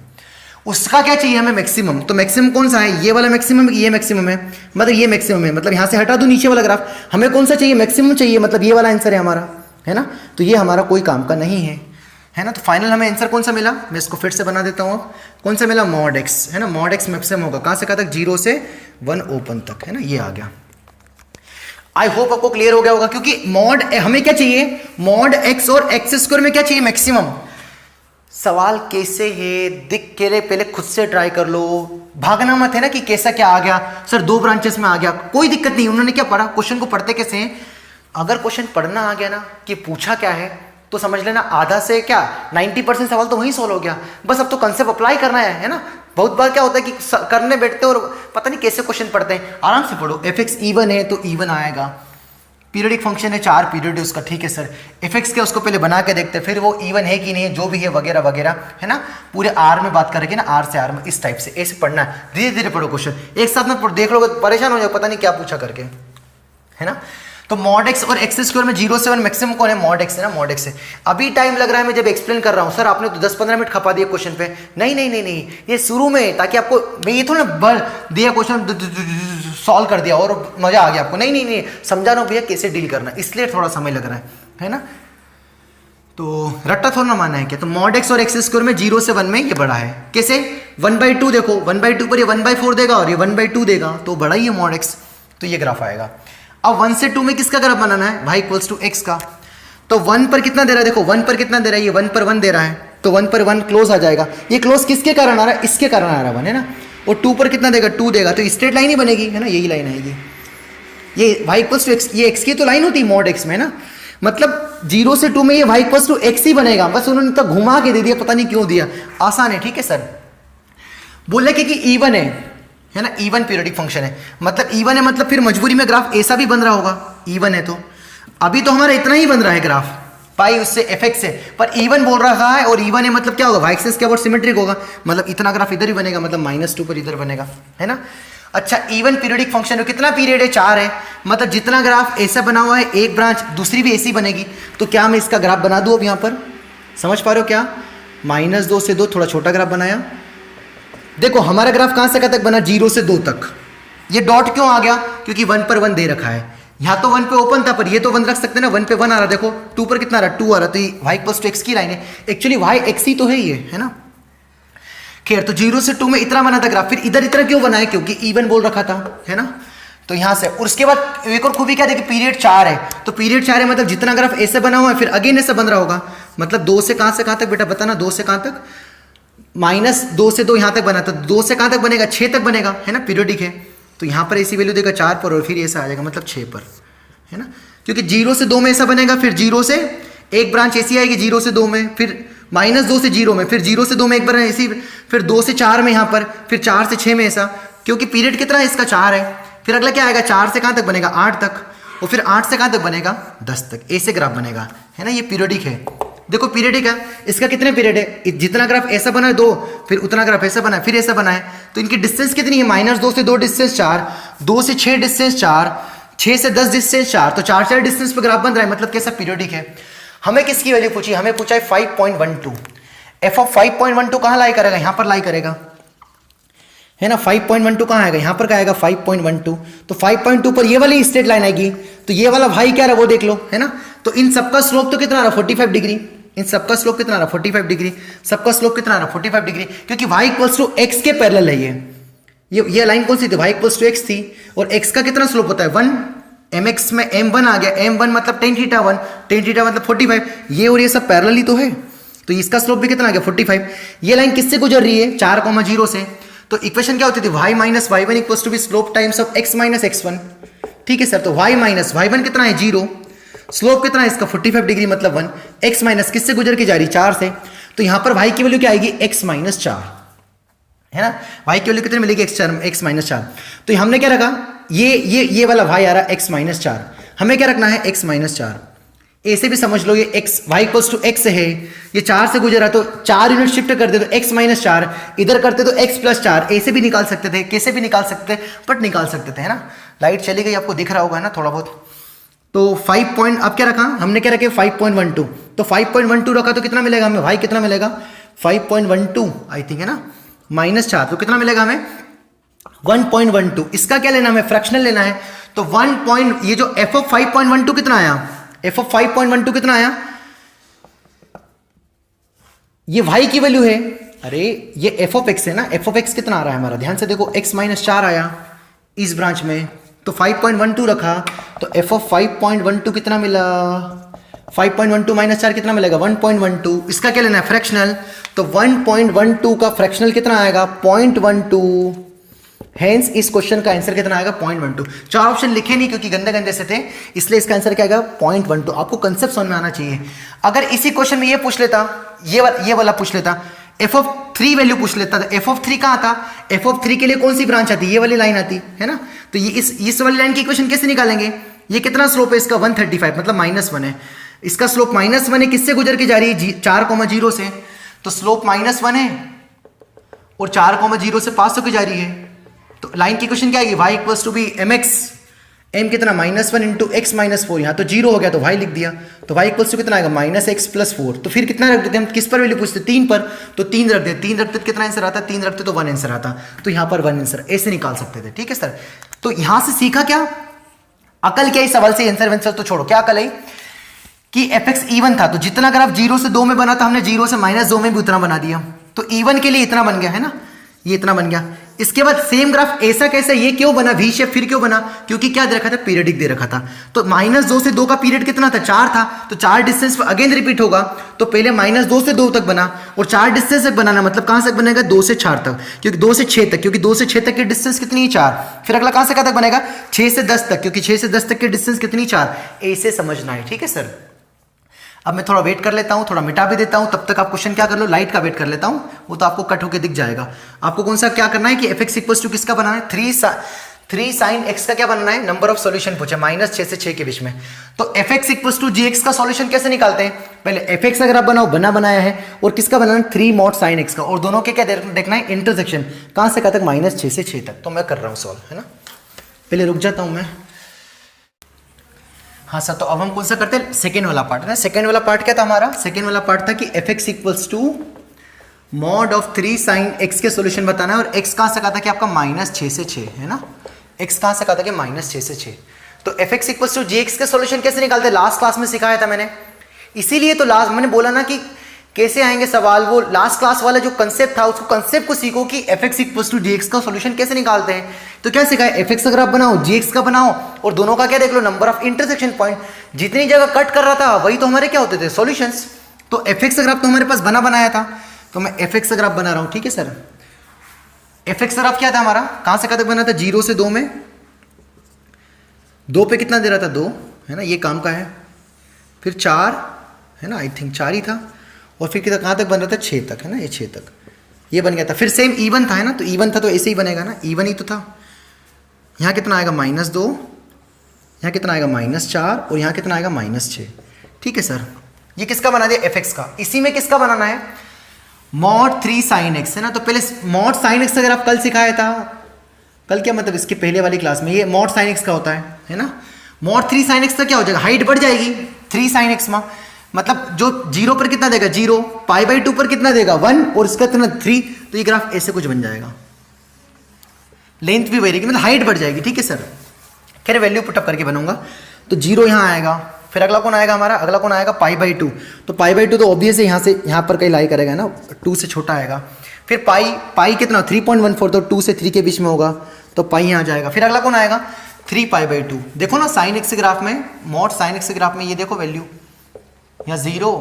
उसका क्या चाहिए हमें, मैक्सिमम। तो मैक्सिमम कौन सा है, ये वाला मैक्सिमम, ये मैक्सिमम है, मतलब ये मैक्सिमम है, मतलब यहाँ से हटा दूं नीचे वाला ग्राफ, हमें कौन सा चाहिए, मैक्सिमम चाहिए, मतलब ये वाला आंसर है हमारा, है ना। तो ये हमारा कोई काम का नहीं है ना। तो फाइनल हमें आंसर कौन सा मिला, मैं इसको फिर से बना देता हूँ, कौन सा मिला, mod x, है ना, mod x मैक्सिमम होगा, कहाँ से कहाँ तक, 0 से 1 ओपन तक, है ना, ये आ गया। आई होप आपको क्लियर हो गया होगा, क्योंकि mod हमें क्या चाहिए, mod x और x² में क्या चाहिए, मैक्सिमम। सवाल कैसे है दिख के लिए पहले खुद से ट्राई कर लो, भागना मत, है ना, कि कैसा क्या आ गया सर, 2 ब्रांचेस में आ गया, कोई दिक्कत नहीं। उन्होंने क्या पढ़ा, क्वेश्चन को पढ़ते कैसे हैं, अगर क्वेश्चन पढ़ना आ गया ना कि पूछा क्या है, तो समझ लेना आधा से क्या 90% सवाल तो वहीं सॉल्व हो गया। बस अब तो कंसेप्ट अप्लाई करना है ना। बहुत बार क्या होता है कि करने बैठते और पता नहीं कैसे क्वेश्चन पढ़ते हैं। आराम से पढ़ो, f(x) इवन है तो इवन आएगा, पीरियडिक फंक्शन है, 4 पीरियड है उसका, ठीक है सर। f(x) क्या, उसको पहले बना के देखते हैं, फिर वो इवन है कि नहीं है, जो भी है वगैरह वगैरह, है ना। पूरे r में बात करेंगे ना, r से r में, इस टाइप से ऐसे पढ़ना है। धीरे धीरे पढ़ो क्वेश्चन, एक साथ में पढ़ो, देख लोगे परेशान हो जाओ, पता नहीं क्या पूछा करके, है ना। तो mod x और x² में 0 से 1 मैक्सिमम कौन है, mod x है ना, mod x है। अभी टाइम लग रहा है मैं जब एक्सप्लेन कर रहा हूँ, सर आपने तो 10-15 मिनट खपा दिए क्वेश्चन पे, नहीं, ये शुरू में, ताकि आपको मैं ये थोड़ा बल दिया क्वेश्चन सॉल्व कर दिया और मजा आ गया आपको, नहीं समझा रहा हूँ भैया कैसे डील करना, इसलिए थोड़ा समय लग रहा है ना। तो रट्टा थोड़ा ना मानना है क्या। तो mod x और x² में 0 से 1 में ये बड़ा है, कैसे, 1/2 देखो, 1/2 पर ये 1/4 देगा और ये 1/2 देगा, तो बड़ा ही है mod x, तो ये ग्राफ आएगा। अब 1 से 2 में किसका ग्राफ बनाना है, y = x का। तो 1 पर कितना दे रहा है, देखो 1 पर कितना दे रहा है, ये 1 पर 1 दे रहा है, तो 1 पर 1 क्लोज आ जाएगा। ये क्लोज किसके कारण आ रहा है, इसके कारण आ रहा है 1, है ना। और 2 पर कितना देगा, 2 देगा, तो स्ट्रेट लाइन ही बनेगी, है ना, यही लाइन आएगी। ये y इक्वल्स टू एक्स, ये x की तो लाइन होती है मॉड x में, है ना, मतलब 0 से 2 में ये y इक्वल्स टू x ही बनेगा, बस उन्होंने तो घुमा के दे दिया, पता नहीं क्यों दिया, आसान है, ठीक है सर। बोले कि इवन है ना, इवन पीरियोडिक फंक्शन है, मतलब इवन है, मतलब फिर मजबूरी में ग्राफ ऐसा भी बन रहा होगा, इवन है तो। अभी तो हमारा इतना ही बन रहा है ग्राफ, पाई उससे एफ से, पर इवन बोल रहा है, और इवन है मतलब क्या होगा, वाई एक्सिस के ऊपर सिमेट्रिक होगा, मतलब इतना ग्राफ इधर ही बनेगा, मतलब -2 पर इधर बनेगा, है ना। अच्छा, इवन पीरियोडिक फंक्शन है, कितना पीरियड है, 4 है, मतलब जितना ग्राफ ऐसा बना हुआ है, एक ब्रांच दूसरी भी ऐसी बनेगी, तो क्या मैं इसका ग्राफ बना दूं अब यहाँ पर, समझ पा रहे हो क्या, -2 से 2 थोड़ा छोटा ग्राफ बनाया। देखो हमारा ग्राफ कहाँ से कहाँ तक बना, 0 से 2 तक। ये डॉट क्यों आ गया, क्योंकि 1 पर 1 दे रखा है, यहाँ तो 1 पे ओपन था, पर ये तो 1 रख सकते हैं ना, 1 पे 1 आ रहा, देखो 2 पर कितना आ रहा, 2 आ रहा, तो ये y इक्वल्स टू x की लाइन है, एक्चुअली y x ही तो है ये, है ना। खैर, तो 0 से 2 में इतना बना था ग्राफ, फिर इधर इतना क्यों बनाया, क्योंकि इवन बोल रखा था, है ना। तो यहाँ से, और उसके बाद एक और खूबी क्या देखिए, पीरियड 4 है, तो पीरियड 4 है मतलब जितना ग्राफ ऐसे बना हुआ है, फिर अगेन ऐसे बन रहा होगा, मतलब 2 से कहाँ तक बेटा बताना, 2 से कहाँ तक, -2 से 2 यहाँ तक बना, तो 2 से कहाँ तक बनेगा, 6 तक बनेगा, है ना, पीरियोडिक है, तो यहाँ पर ऐसी वैल्यू देगा 4 पर, और फिर ऐसा आ जाएगा मतलब 6 पर, है ना, क्योंकि 0 से 2 में ऐसा बनेगा, फिर 0 से एक ब्रांच ऐसी आएगी 0 से 2 में, फिर -2 से 0 में, फिर 0 से 2 में एक बार ऐसी, फिर 2 से 4 में यहाँ पर, फिर 4 से 6 में ऐसा, क्योंकि पीरियड कितना है इसका, 4 है। फिर अगला क्या आएगा, 4 से कहाँ तक बनेगा, 8 तक, और फिर 8 से कहाँ तक बनेगा, 10 तक, ऐसे ग्राफ बनेगा, है ना। ये पीरियोडिक है, देखो पीरियडिक है, इसका कितने पीरियड है, जितना ग्राफ ऐसा बना है 2, फिर उतना ग्राफ ऐसा बना है, फिर ऐसा बना है, तो इनकी डिस्टेंस कितनी है, -2 से 2 डिस्टेंस 4, 2 से 6 डिस्टेंस 4, 6 से 10 डिस्टेंस 4, तो 4 डिस्टेंस पे ग्राफ बन रहा है, मतलब कैसा पीरियोडिक है। हमें किसकी वैल्यू पूछी, हमें पूछा है 5.12, एफ ऑफ 5.12 कहाँ लाई करेगा, यहाँ पर लाई करेगा, है ना। 5.12 कहाँ आएगा, यहाँ पर क्या आएगा 5.12, तो 5.2 पर ये वाली स्ट्रेट लाइन आएगी, तो ये वाला भाई क्या रहा वो देख लो, है ना। तो इन सबका स्लोप तो कितना आ रहा, 45 डिग्री, इन सबका स्लोप कितना आ रहा, 45 डिग्री, सबका स्लोप कितना आ रहा, 45 डिग्री, क्योंकि y इक्वल्स टू x के पैरेलल है ये लाइन कौन सी थी, y इक्वल्स टू x थी, और x का कितना स्लोप होता है 1, mx में m1 आ गया, m1 मतलब tan थीटा 1, tan थीटा मतलब 45, ये और ये सब पैरेलल ही तो है, तो इसका स्लोप भी कितना आ गया 45। ये लाइन किससे गुजर रही है, 4,0 से, तो इक्वेशन क्या होती थी, y minus y1 equals to be slope times of x minus x1, ठीक है सर। तो y माइनस y1 कितना है 0, स्लोप कितना है इसका 45 डिग्री मतलब 1, x माइनस किससे गुजर के जा रही 4 से, तो यहां पर y की वैल्यू क्या आएगी x माइनस 4, है ना। y की वैल्यू कितनी मिलेगी x माइनस 4, तो हमने क्या रखा, ये वाला y आ रहा है x माइनस 4, हमें क्या रखना है x माइनस 4, ऐसे भी समझ लो ये x y equals to x है, ये 4 से गुजरा तो 4 यूनिट शिफ्ट कर दे तो x माइनस 4, इधर करते तो x प्लस 4, ऐसे भी निकाल सकते थे, कैसे भी निकाल सकते थे, बट निकाल सकते थे, है ना। लाइट चली गई, आपको दिख रहा होगा, है ना, थोड़ा बहुत। तो 5 पॉइंट, अब क्या रखा हमने, क्या रखे 5.12, तो 5.12 रखा तो कितना मिलेगा हमें, y कितना मिलेगा 5.12 आई थिंक, है ना, -4, तो कितना मिलेगा हमें 1.12। इसका क्या लेना हमें, फ्रैक्शनल लेना है, तो 1 ये जो f ऑफ 5.12 कितना आया, f ऑफ 5.12 कितना आया, ये y की वैल्यू है, अरे ये f ऑफ x है ना, f ऑफ x कितना आ रहा है हमारा, ध्यान से देखो x माइनस 4 आया इस ब्रांच में, तो 5.12 रखा, तो f ऑफ 5.12 कितना मिला, 5.12 माइनस 4 कितना मिलेगा 1.12। इसका क्या लेना है फ्रैक्शनल, तो 1.12 का फ्रैक्शनल कितना आएगा 0.12, हेंस इस क्वेश्चन का आंसर कितना आएगा 0.12। 4 ऑप्शन लिखे नहीं क्योंकि गंदे गंदे से थे, इसलिए इसका आंसर क्या आएगा 0.12। आपको कंसेप्ट समझ में आना चाहिए। अगर इसी क्वेश्चन में ये पूछ लेता, ये वाला पूछ लेता, f ऑफ 3 वैल्यू पूछ लेता, तो f ऑफ 3 कहाँ आता, f ऑफ 3 के लिए कौन सी ब्रांच आती, ये वाली लाइन आती है ना। तो ये इस वाली लाइन की इक्वेशन कैसे निकालेंगे, ये कितना स्लोप है इसका 135 मतलब -1 है, इसका स्लोप -1 है, किससे गुजर के जा रही है 4,0 से, तो स्लोप -1 है और 4,0 से पास होकर जा रही है, तो लाइन की इक्वेशन क्या आएगी y equals to be mx, m कितना -1 इंटू x माइनस 4, यहाँ तो 0 हो गया तो y लिख दिया, तो y इक्वल्स टू कितना आएगा -x प्लस 4। तो फिर कितना रख देते हम, किस पर वैल्यू पूछते 3 पर, तो 3 रख दे, 3 रखते तो कितना आंसर आता, 3 रखते तो 1 आंसर आता, तो यहाँ पर 1 आंसर ऐसे निकाल सकते थे। ठीक है सर, तो यहाँ से सीखा क्या, अकल क्या, इस सवाल से आंसर तो छोड़ो, क्या अकल है कि fx इवन था, तो जितना ग्राफ 0 से 2 में बना था हमने 0 से -2 में भी उतना बना दिया, तो इवन के लिए इतना बन गया है ना, ये इतना बन गया। इसके बाद सेम ग्राफ ऐसा कैसा, ये क्यों बना वी शेप, फिर क्यों बना, क्योंकि क्या दे रखा था, पीरियडिक दे रखा था। तो -2 से 2 का पीरियड कितना था, 4 था, तो 4 डिस्टेंस पर अगेन रिपीट होगा। तो पहले -2 से 2 तक बना, और 4 डिस्टेंस तक बनाना, मतलब कहां तक बनेगा, 2 से 4 तक, क्योंकि 2 से 6 तक, क्योंकि 2 से 6 तक की डिस्टेंस कितनी है, 4। फिर अगला कहां से कहां तक बनेगा, 6 से 10 तक, क्योंकि 6 से 10 तक की डिस्टेंस कितनी, 4। ऐसे समझना है, ठीक है सर। अब मैं थोड़ा वेट कर लेता हूँ, थोड़ा मिटा भी देता हूँ, तब तक आप क्वेश्चन क्या कर लो, लाइट का वेट कर लेता हूँ, वो तो आपको कट होके दिख जाएगा। आपको कौन सा क्या करना है कि fx इक्वल्स टू किसका बनाना है, 3 sin x का क्या बनाना है, नंबर ऑफ सॉल्यूशन पूछा, -6 से 6 के बीच में। तो fx इक्वल्स टू gx का सॉल्यूशन कैसे निकालते हैं, पहले fx अगर आप बनाया है, और किसका बनाना है, 3 mod sin x का, और दोनों के क्या देखना है, इंटरसेक्शन कहां से कहां तक, -6 से 6 तक। तो मैं कर रहा हूँ सॉल्व, है ना। पहले रुक जाता हूं मैं। हाँ सर, तो अब हम कौन सा करते हैं, सेकेंड वाला पार्ट है। सेकेंड वाला पार्ट क्या था हमारा, सेकेंड वाला पार्ट था कि fx equals to mod of 3 sin x के सॉल्यूशन बताना है, और x कहां से कहा था कि आपका -6 से 6 है ना, x कहां से कहा था कि -6 से 6। तो fx इक्वल्स टू gx के सॉल्यूशन कैसे निकालते हैं, लास्ट क्लास में सिखाया था मैंने, इसीलिए तो लास्ट मैंने बोला ना कि कैसे आएंगे सवाल, वो लास्ट क्लास वाला जो कंसेप्ट था, उसको कंसेप्ट को सीखो कि fx इक्वल्स टू gx का सॉल्यूशन कैसे निकालते हैं। तो क्या सिखाया, fx अगर आप बनाओ, gx का बनाओ, और दोनों का क्या देख लो, नंबर ऑफ इंटरसेक्शन पॉइंट, जितनी जगह कट कर रहा था वही तो हमारे क्या होते थे, सॉल्यूशंस। तो fx अगर आप तो हमारे पास बनाया था, तो मैं fx अगर आप बना रहा हूं, ठीक है सर। fx अगर आप क्या था हमारा, कहां से कहां तक बना था, 0 से 2 में, 2 पे कितना दे रहा था, 2 है ना, ये काम का है। फिर 4 है ना, आई थिंक 4 ही था, और फिर कितना कहां तक बन रहा था, 6 तक है ना, ये 6 तक ये बन गया था। फिर सेम इवन था, है ना, तो इवन था तो ऐसे ही बनेगा ना, इवन ही तो था। यहाँ कितना आएगा, -2, यहाँ कितना आएगा, -4, और यहाँ कितना आएगा, -6। ठीक है सर, ये किसका बना दिया, fx का। इसी में किसका बनाना है, mod 3 sin x है ना। तो पहले mod sin x अगर आप कल सिखाया था, कल क्या मतलब इसके पहले वाली क्लास में, ये mod sin x का होता है ना। mod 3 sin x का क्या हो जाएगा, हाइट बढ़ जाएगी 3 sin x में, मतलब जो 0 पर कितना देगा, 0, π/2 पर कितना देगा, 1, और इसका कितना 3। तो ये ग्राफ ऐसे कुछ बन जाएगा, लेंथ भी बढ़ेगी, मतलब हाइट बढ़ जाएगी। ठीक है सर, खैर वैल्यू पुटअप करके बनूंगा। तो 0 यहाँ आएगा, फिर अगला कौन आएगा हमारा, अगला कौन आएगा, π/2। तो π/2 तो ऑब्वियस है, यहाँ से यहाँ पर कहीं लाई करेगा ना, 2 से छोटा आएगा। फिर पाई कितना, 3.14, तो 2 से 3 के बीच में होगा, तो पाई यहाँ जाएगा। फिर अगला कौन आएगा, 3π/2। देखो ना साइन एक्स ग्राफ में, mod sin x ग्राफ में ये देखो वैल्यू, यहाँ 0,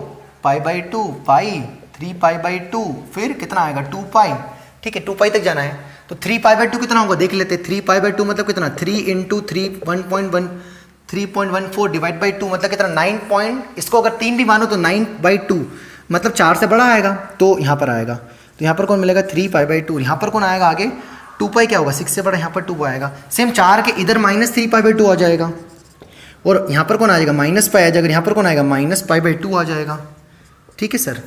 π/2, पाई, 3π/2, फिर कितना आएगा, 2π। ठीक है, 2π तक जाना है। तो 3π/2 कितना होगा देख लेते हैं। 3π/2 मतलब कितना, 3 × 3 3.14 डिवाइड बाई 2 मतलब कितना, 9 इसको अगर 3 भी मानो तो 9/2 मतलब 4 से बड़ा आएगा, तो यहाँ पर आएगा। तो यहाँ पर कौन मिलेगा, 3π/2। यहाँ पर कौन आएगा आगे, 2π क्या होगा, 6 से बड़ा, यहाँ पर 2 आएगा। सेम 4 के इधर -3π/2 आ जाएगा, और यहाँ पर कौन आ जाएगा, -π आ जाएगा। यहाँ पर कौन आएगा, -π/2 आ जाएगा। ठीक है सर,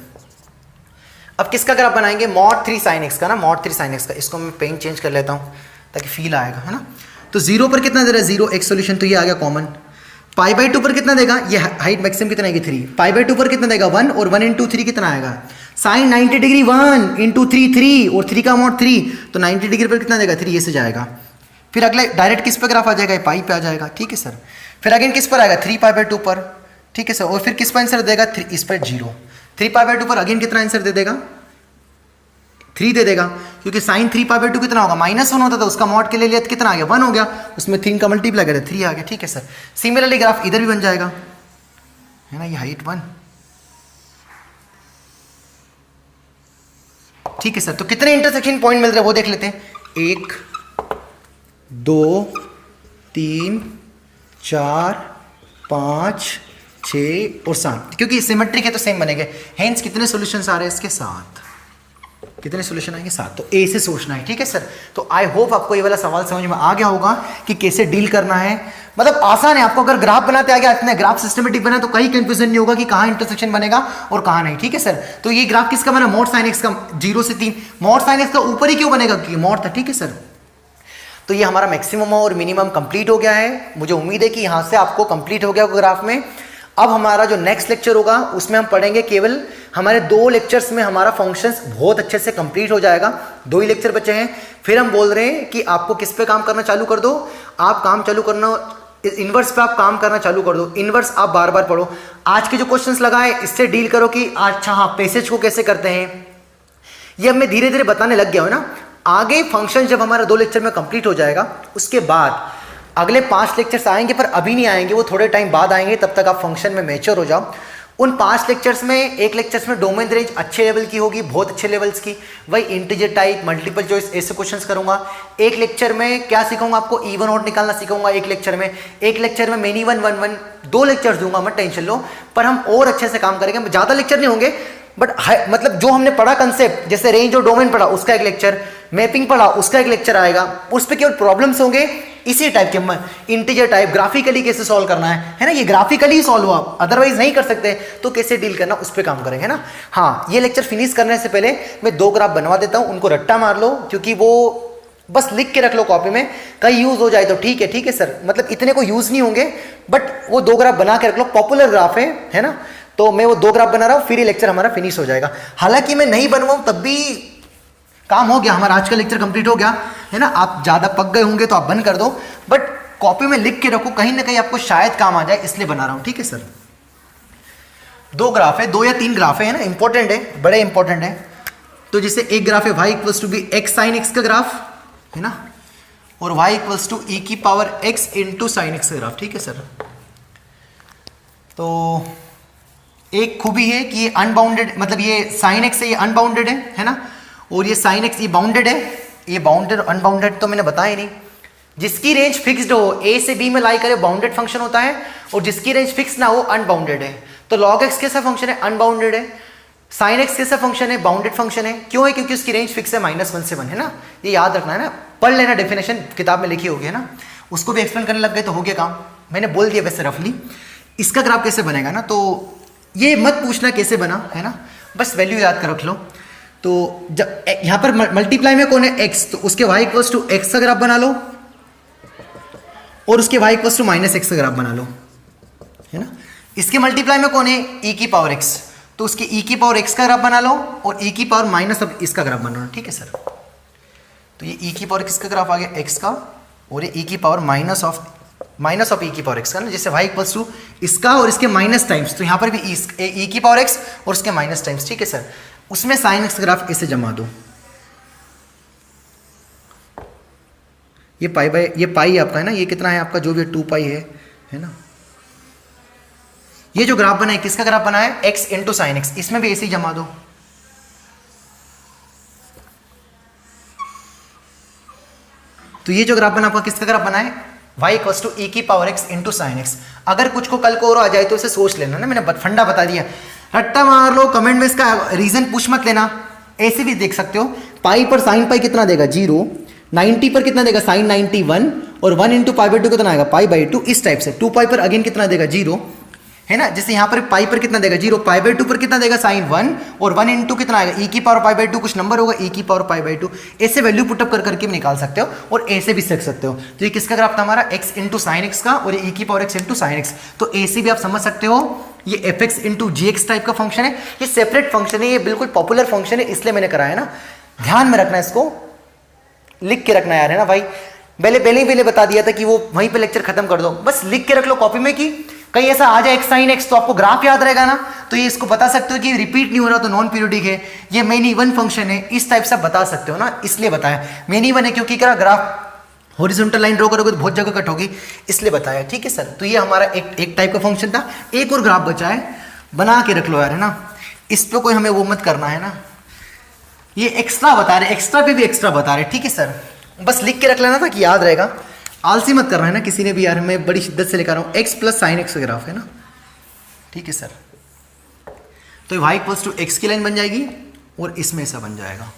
अब किसका ग्राफ बनाएंगे, mod 3 sin x का ना, mod 3 sin x का। इसको मैं पेन चेंज कर लेता हूँ ताकि फील आएगा, है ना। तो 0 पर कितना दे रहा है, 0 x सोल्यूशन, तो ये आ गया कॉमन। π/2 पर कितना देगा, ये हाइट मैक्सिमम कितना आएगी, 3। π/2 पर कितना देगा, 1, और 1 × 3 कितना आएगा, साइन 90 डिग्री 1 × 3 3, और 3 का mod 3, तो 90 डिग्री पर कितना देगा, 3, ये से जाएगा। फिर अगले डायरेक्ट किस पर ग्राफ आ जाएगा, पाई पे आ जाएगा। ठीक है सर, फिर अगेन किस पर आएगा, 3π/2 पर। ठीक है सर, और फिर किस पर आंसर देगा, 3, इस पर 0। 3π/2 पर अगेन कितना आंसर दे देगा, 3 दे देगा, क्योंकि साइन 3π/2 कितना होगा, -1 होता था, उसका मॉड के लिए लिया तो कितना आ गया, 1 हो गया, उसमें 3 का मल्टीप्लाई करें 3 आ गया। ठीक है सर, सिमिलरली ग्राफ इधर भी बन जाएगा, है ना, ये हाइट 1। ठीक है सर, तो कितने इंटरसेक्शन पॉइंट मिल रहे हैं वो देख लेते हैं। 1 2 3 4 5 6 और 7, क्योंकि सिमेट्रिक है तो सेम बनेंगे। हेंस कितने सॉल्यूशंस आ रहे हैं इसके, 7। कितने सॉल्यूशन आएंगे, 7। तो ए से सोचना है। ठीक है सर, तो आई होप आपको ये वाला सवाल समझ में आ गया होगा कि कैसे डील करना है। मतलब आसान है, आपको अगर ग्राफ बनाते आ गया, इतने ग्राफ सिस्टमेटिक बना तो कहीं कंफ्यूजन नहीं होगा कि कहाँ इंटरसेक्शन बनेगा और कहाँ नहीं। ठीक है सर, तो ये ग्राफ किसका बना, mod sin x का, 0 से 3। mod sin x का ऊपर ही क्यों बनेगा, क्योंकि mod था। ठीक है सर, तो ये हमारा मैक्सिमम और मिनिमम कंप्लीट हो गया है। मुझे उम्मीद है कि यहाँ से आपको कंप्लीट हो गया होगा ग्राफ में। अब हमारा जो नेक्स्ट लेक्चर होगा उसमें हम पढ़ेंगे, केवल हमारे 2 लेक्चर्स में हमारा फंक्शंस बहुत अच्छे से कंप्लीट हो जाएगा। 2 ही लेक्चर बचे हैं। फिर हम बोल रहे हैं कि आपको किस पे काम करना चालू कर दो, आप काम चालू करना, इनवर्स पे आप काम करना चालू कर दो। इनवर्स आप बार बार पढ़ो। आज के जो क्वेश्चंस लगाए इससे डील करो कि अच्छा हाँ पैसेज को कैसे करते हैं, ये अब मैं धीरे धीरे बताने लग गया हूँ ना। आगे फंक्शन जब हमारा 2 लेक्चर में कंप्लीट हो जाएगा उसके बाद अगले 5 लेक्चर्स आएंगे, पर अभी नहीं आएंगे, वो थोड़े टाइम बाद आएंगे, तब तक आप फंक्शन में मैच्योर हो जाओ। उन 5 लेक्चर्स में एक लेक्चर्स में डोमेन रेंज अच्छे लेवल की होगी, बहुत अच्छे लेवल्स की, वही इंटीजर टाइप, मल्टीपल चॉइस ऐसे क्वेश्चंस करूंगा। एक लेक्चर में क्या सिखाऊंगा आपको, इवन ऑड निकालना सिखाऊंगा एक लेक्चर में। एक लेक्चर में many one one one 2 lectures दूंगा, मत टेंशन लो, पर हम और अच्छे से काम करेंगे। ज़्यादा लेक्चर नहीं होंगे, बट मतलब जो हमने पढ़ा कंसेप्ट, जैसे रेंज और डोमेन पढ़ा उसका एक लेक्चर, मैपिंग पढ़ा उसका एक लेक्चर आएगा, उस पर केवल प्रॉब्लम्स होंगे इसी टाइप के, इंटीजर टाइप ग्राफिकली कैसे सॉल्व करना है ना, ये ग्राफिकली सॉल्व हुआ, अदरवाइज नहीं कर सकते, तो कैसे डील करना उस पर काम करेंगे ना। हाँ, ये लेक्चर फिनिश करने से पहले मैं 2 ग्राफ बनवा देता हूँ, उनको रट्टा मार लो, क्योंकि वो बस लिख के रख लो कॉपी में, कहीं यूज हो जाए तो ठीक है सर, मतलब इतने को यूज नहीं होंगे, बट वो 2 ग्राफ बना के रख लो, पॉपुलर ग्राफ है ना। तो मैं वो 2 ग्राफ बना रहा हूँ, फिर ये लेक्चर हमारा फिनिश हो जाएगा। हालांकि मैं नहीं बनवाऊँ तब भी काम हो गया, हमारा आज का लेक्चर कंप्लीट हो गया है ना। आप ज़्यादा पक गए होंगे तो आप बंद कर दो, बट कॉपी में लिख के रखो, कहीं ना कहीं आपको शायद काम आ जाए, इसलिए बना रहा हूँ, ठीक है सर। 2 ग्राफ है, 2 या 3 ग्राफ है ना, इंपॉर्टेंट है, बड़े इंपॉर्टेंट है। तो जैसे एक ग्राफ है y equals to be X sine X का ग्राफ है ना, और y इक्वल्स टू ई की power x into sine X का ग्राफ, ठीक है सर। तो एक खूबी है कि ये अनबाउंडेड, मतलब ये साइन एक्स है, ये अनबाउंडेड है ना, और ये साइन एक्स ये बाउंडेड है। ये बाउंडेड अनबाउंडेड तो मैंने बताया नहीं। जिसकी रेंज फिक्स्ड हो, ए से बी में लाई करे, बाउंडेड फंक्शन होता है, और जिसकी रेंज फिक्स ना हो अनबाउंडेड है। तो लॉग एक्स कैसा फंक्शन है, अनबाउंडेड है। साइन एक्स कैसा फंक्शन है, बाउंडेड फंक्शन है। क्यों है, क्योंकि उसकी रेंज फिक्स है -1 से 1 है ना, ये याद रखना है ना, पढ़ लेना, डेफिनेशन किताब में लिखी होगी है ना, उसको भी एक्सप्लेन करने लग गए तो हो गया काम। मैंने बोल दिया वैसे रफली। इसका ग्राफ कैसे बनेगा ना, तो ये मत पूछना कैसे बना है ना, बस वैल्यू याद कर रख लो। तो जब यहाँ पर मल्टीप्लाई में कौन है, x, तो उसके y इक्वल्स टू एक्स का ग्राफ बना लो, और उसके y इक्वल्स टू -x का ग्राफ बना लो है ना। इसके मल्टीप्लाई में कौन है, e की पावर x, तो उसके e की पावर x का ग्राफ बना लो, और e की पावर माइनस अब इसका ग्राफ बना लो, ठीक है सर। तो ये e की पावर किसका ग्राफ आ गया, x का, और ये e की पावर माइनस ऑफ e की पावर x का ना, जैसे y इक्वल्स टू इसका और इसके माइनस टाइम्स, तो यहाँ पर भी e की पावर x और उसके माइनस टाइम्स, ठीक है सर। उसमें साइन एक्स ग्राफ ऐसे जमा दो, ये पाई आपका है ना, ये कितना है आपका, जो भी 2 पाई है ना। ये जो ग्राफ बना है किसका ग्राफ बना है, x इंटू साइन एक्स, इसमें भी ऐसे ही जमा दो। तो ये जो ग्राफ बना आपका किसका ग्राफ बना है, y इक्वल्स टू ई की power x into sine x. अगर कुछ को कल को और आ जाए तो इसे सोच लेना ना, मैंने फंडा बता दिया, रट्टा मार लो, कमेंट में इसका रीजन पूछ मत लेना, ऐसे भी देख सकते हो। पाई पर साइन पाई कितना देगा 0, 90 पर कितना देगा साइन 91, और 1 इंटू पाई बाई 2 कितना आएगा π/2, इस टाइप से। 2 पाई पर अगेन कितना देगा 0 है ना, जैसे यहाँ पर पाई पर कितना देगा 0, π/2 पर कितना देगा साइन 1, और 1 इंटू कितना आएगा e की पावर π/2, कुछ नंबर होगा e की पावर π/2। ऐसे वैल्यू पुटअप कर करके भी निकाल सकते हो, और ऐसे भी सीख सकते हो। तो ये किसका ग्राफ था हमारा, x इंटू साइन एक्स का, और ये e की power x into sine x. तो ऐसे भी आप समझ सकते हो, ये fx इंटू gx टाइप का फंक्शन है, ये सेपरेट फंक्शन है, ये बिल्कुल पॉपुलर फंक्शन है, इसलिए मैंने कराया ना, ध्यान में रखना, इसको लिख के रखना यार है ना भाई। पहले बता दिया था कि वो वहीं पे लेक्चर खत्म कर दो, बस लिख के रख लो कॉपी में, कि कहीं ऐसा आ जाए x साइन x तो आपको ग्राफ याद रहेगा ना, तो ये इसको बता सकते हो कि रिपीट नहीं हो रहा तो नॉन पीरियोडिक है, ये मेन इवन फंक्शन है, इस टाइप से बता सकते हो ना, इसलिए बताया। मेन इवन है क्योंकि क्या ग्राफ हॉरिजॉन्टल लाइन ड्रॉ करोगे तो बहुत जगह कट होगी, इसलिए बताया, ठीक है सर। तो ये हमारा एक टाइप का फंक्शन था। एक और ग्राफ बचा है, बना के रख लो यार है ना, इस पर कोई हमें वो मत करना है ना, ये एक्स्ट्रा बता रहे, एक्स्ट्रा पे भी एक्स्ट्रा बता रहे, ठीक है सर, बस लिख के रख लेना था कि याद रहेगा, आलसी मत करना है ना किसी ने भी यार, मैं बड़ी शिद्दत से लेकर रहा हूँ, x प्लस साइन एक्स का ग्राफ है ना, ठीक है सर। तो y इक्वल्स टू एक्स की लाइन बन जाएगी, और इसमें ऐसा बन जाएगा।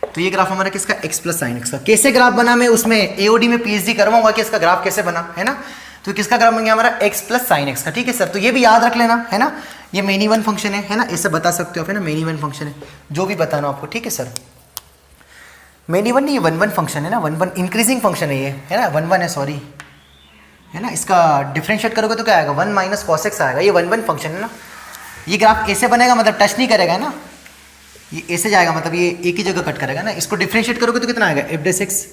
तो ये ग्राफ हमारा किसका, x प्लस साइन एक्स का। कैसे ग्राफ बना, मैं उसमें AOD में PhD करवाऊंगा कि इसका ग्राफ कैसे बना है ना। तो किसका ग्राफ बन गया हमारा, x प्लस साइन एक्स का, ठीक है सर। तो ये भी याद रख लेना है ना, ये मेन इवन फंक्शन है ना, ऐसे बता सकते हो है ना, मेन इवन फंक्शन है, जो भी बताना आपको, ठीक है सर। मेन इवन नहीं, ये 1 1 फंक्शन है ना, 1 1 इंक्रीजिंग फंक्शन है ये है ना, 1 1 है सॉरी है ना। इसका डिफरेंशिएट करोगे तो क्या आएगा, 1 माइनस कॉस एक्स आएगा, ये 1 1 फंक्शन है ना। ये ग्राफ ऐसे बनेगा, मतलब टच नहीं करेगा ना, ये ऐसे जाएगा, मतलब ये एक ही जगह कट करेगा ना। इसको डिफरेंशिएट करोगे तो कितना आएगा, f' x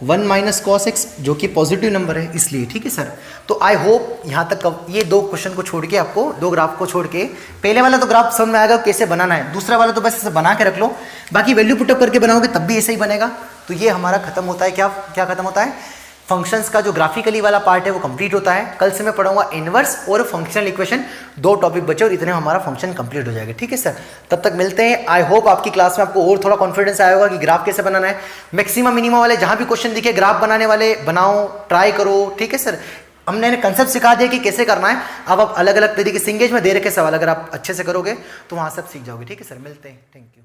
1 minus cos x जो कि पॉजिटिव नंबर है इसलिए, ठीक है सर। तो आई होप यहाँ तक ये 2 क्वेश्चन को छोड़ के आपको 2 ग्राफ को छोड़ के पहले वाला तो ग्राफ समझ में आएगा कैसे बनाना है, दूसरा वाला तो बस ऐसे बना के रख लो, बाकी वैल्यू पुटअप करके बनाओगे तब भी ऐसे ही बनेगा। तो ये हमारा खत्म होता है, क्या खत्म होता है, फंक्शंस का जो ग्राफिकली वाला पार्ट है वो कंप्लीट होता है। कल से मैं पढ़ाऊंगा इनवर्स और फंक्शनल इक्वेशन, 2 टॉपिक बचे और इतने में हमारा फंक्शन कंप्लीट हो जाएगा, ठीक है सर। तब तक मिलते हैं। आई होप आपकी क्लास में आपको और थोड़ा कॉन्फिडेंस आया होगा कि ग्राफ कैसे बनाना है। मैक्सिमम मिनिमम वाले जहां भी क्वेश्चन दिखे ग्राफ बनाने वाले बनाओ, ट्राई करो, ठीक है सर। हमने कंसेप्ट सिखा दिया कि कैसे करना है। अब आप अलग अलग तरीके से इंगेज में दे रखे सवाल अगर आप अच्छे से करोगे तो वहां सब सीख जाओगे, ठीक है सर। मिलते हैं, थैंक यू।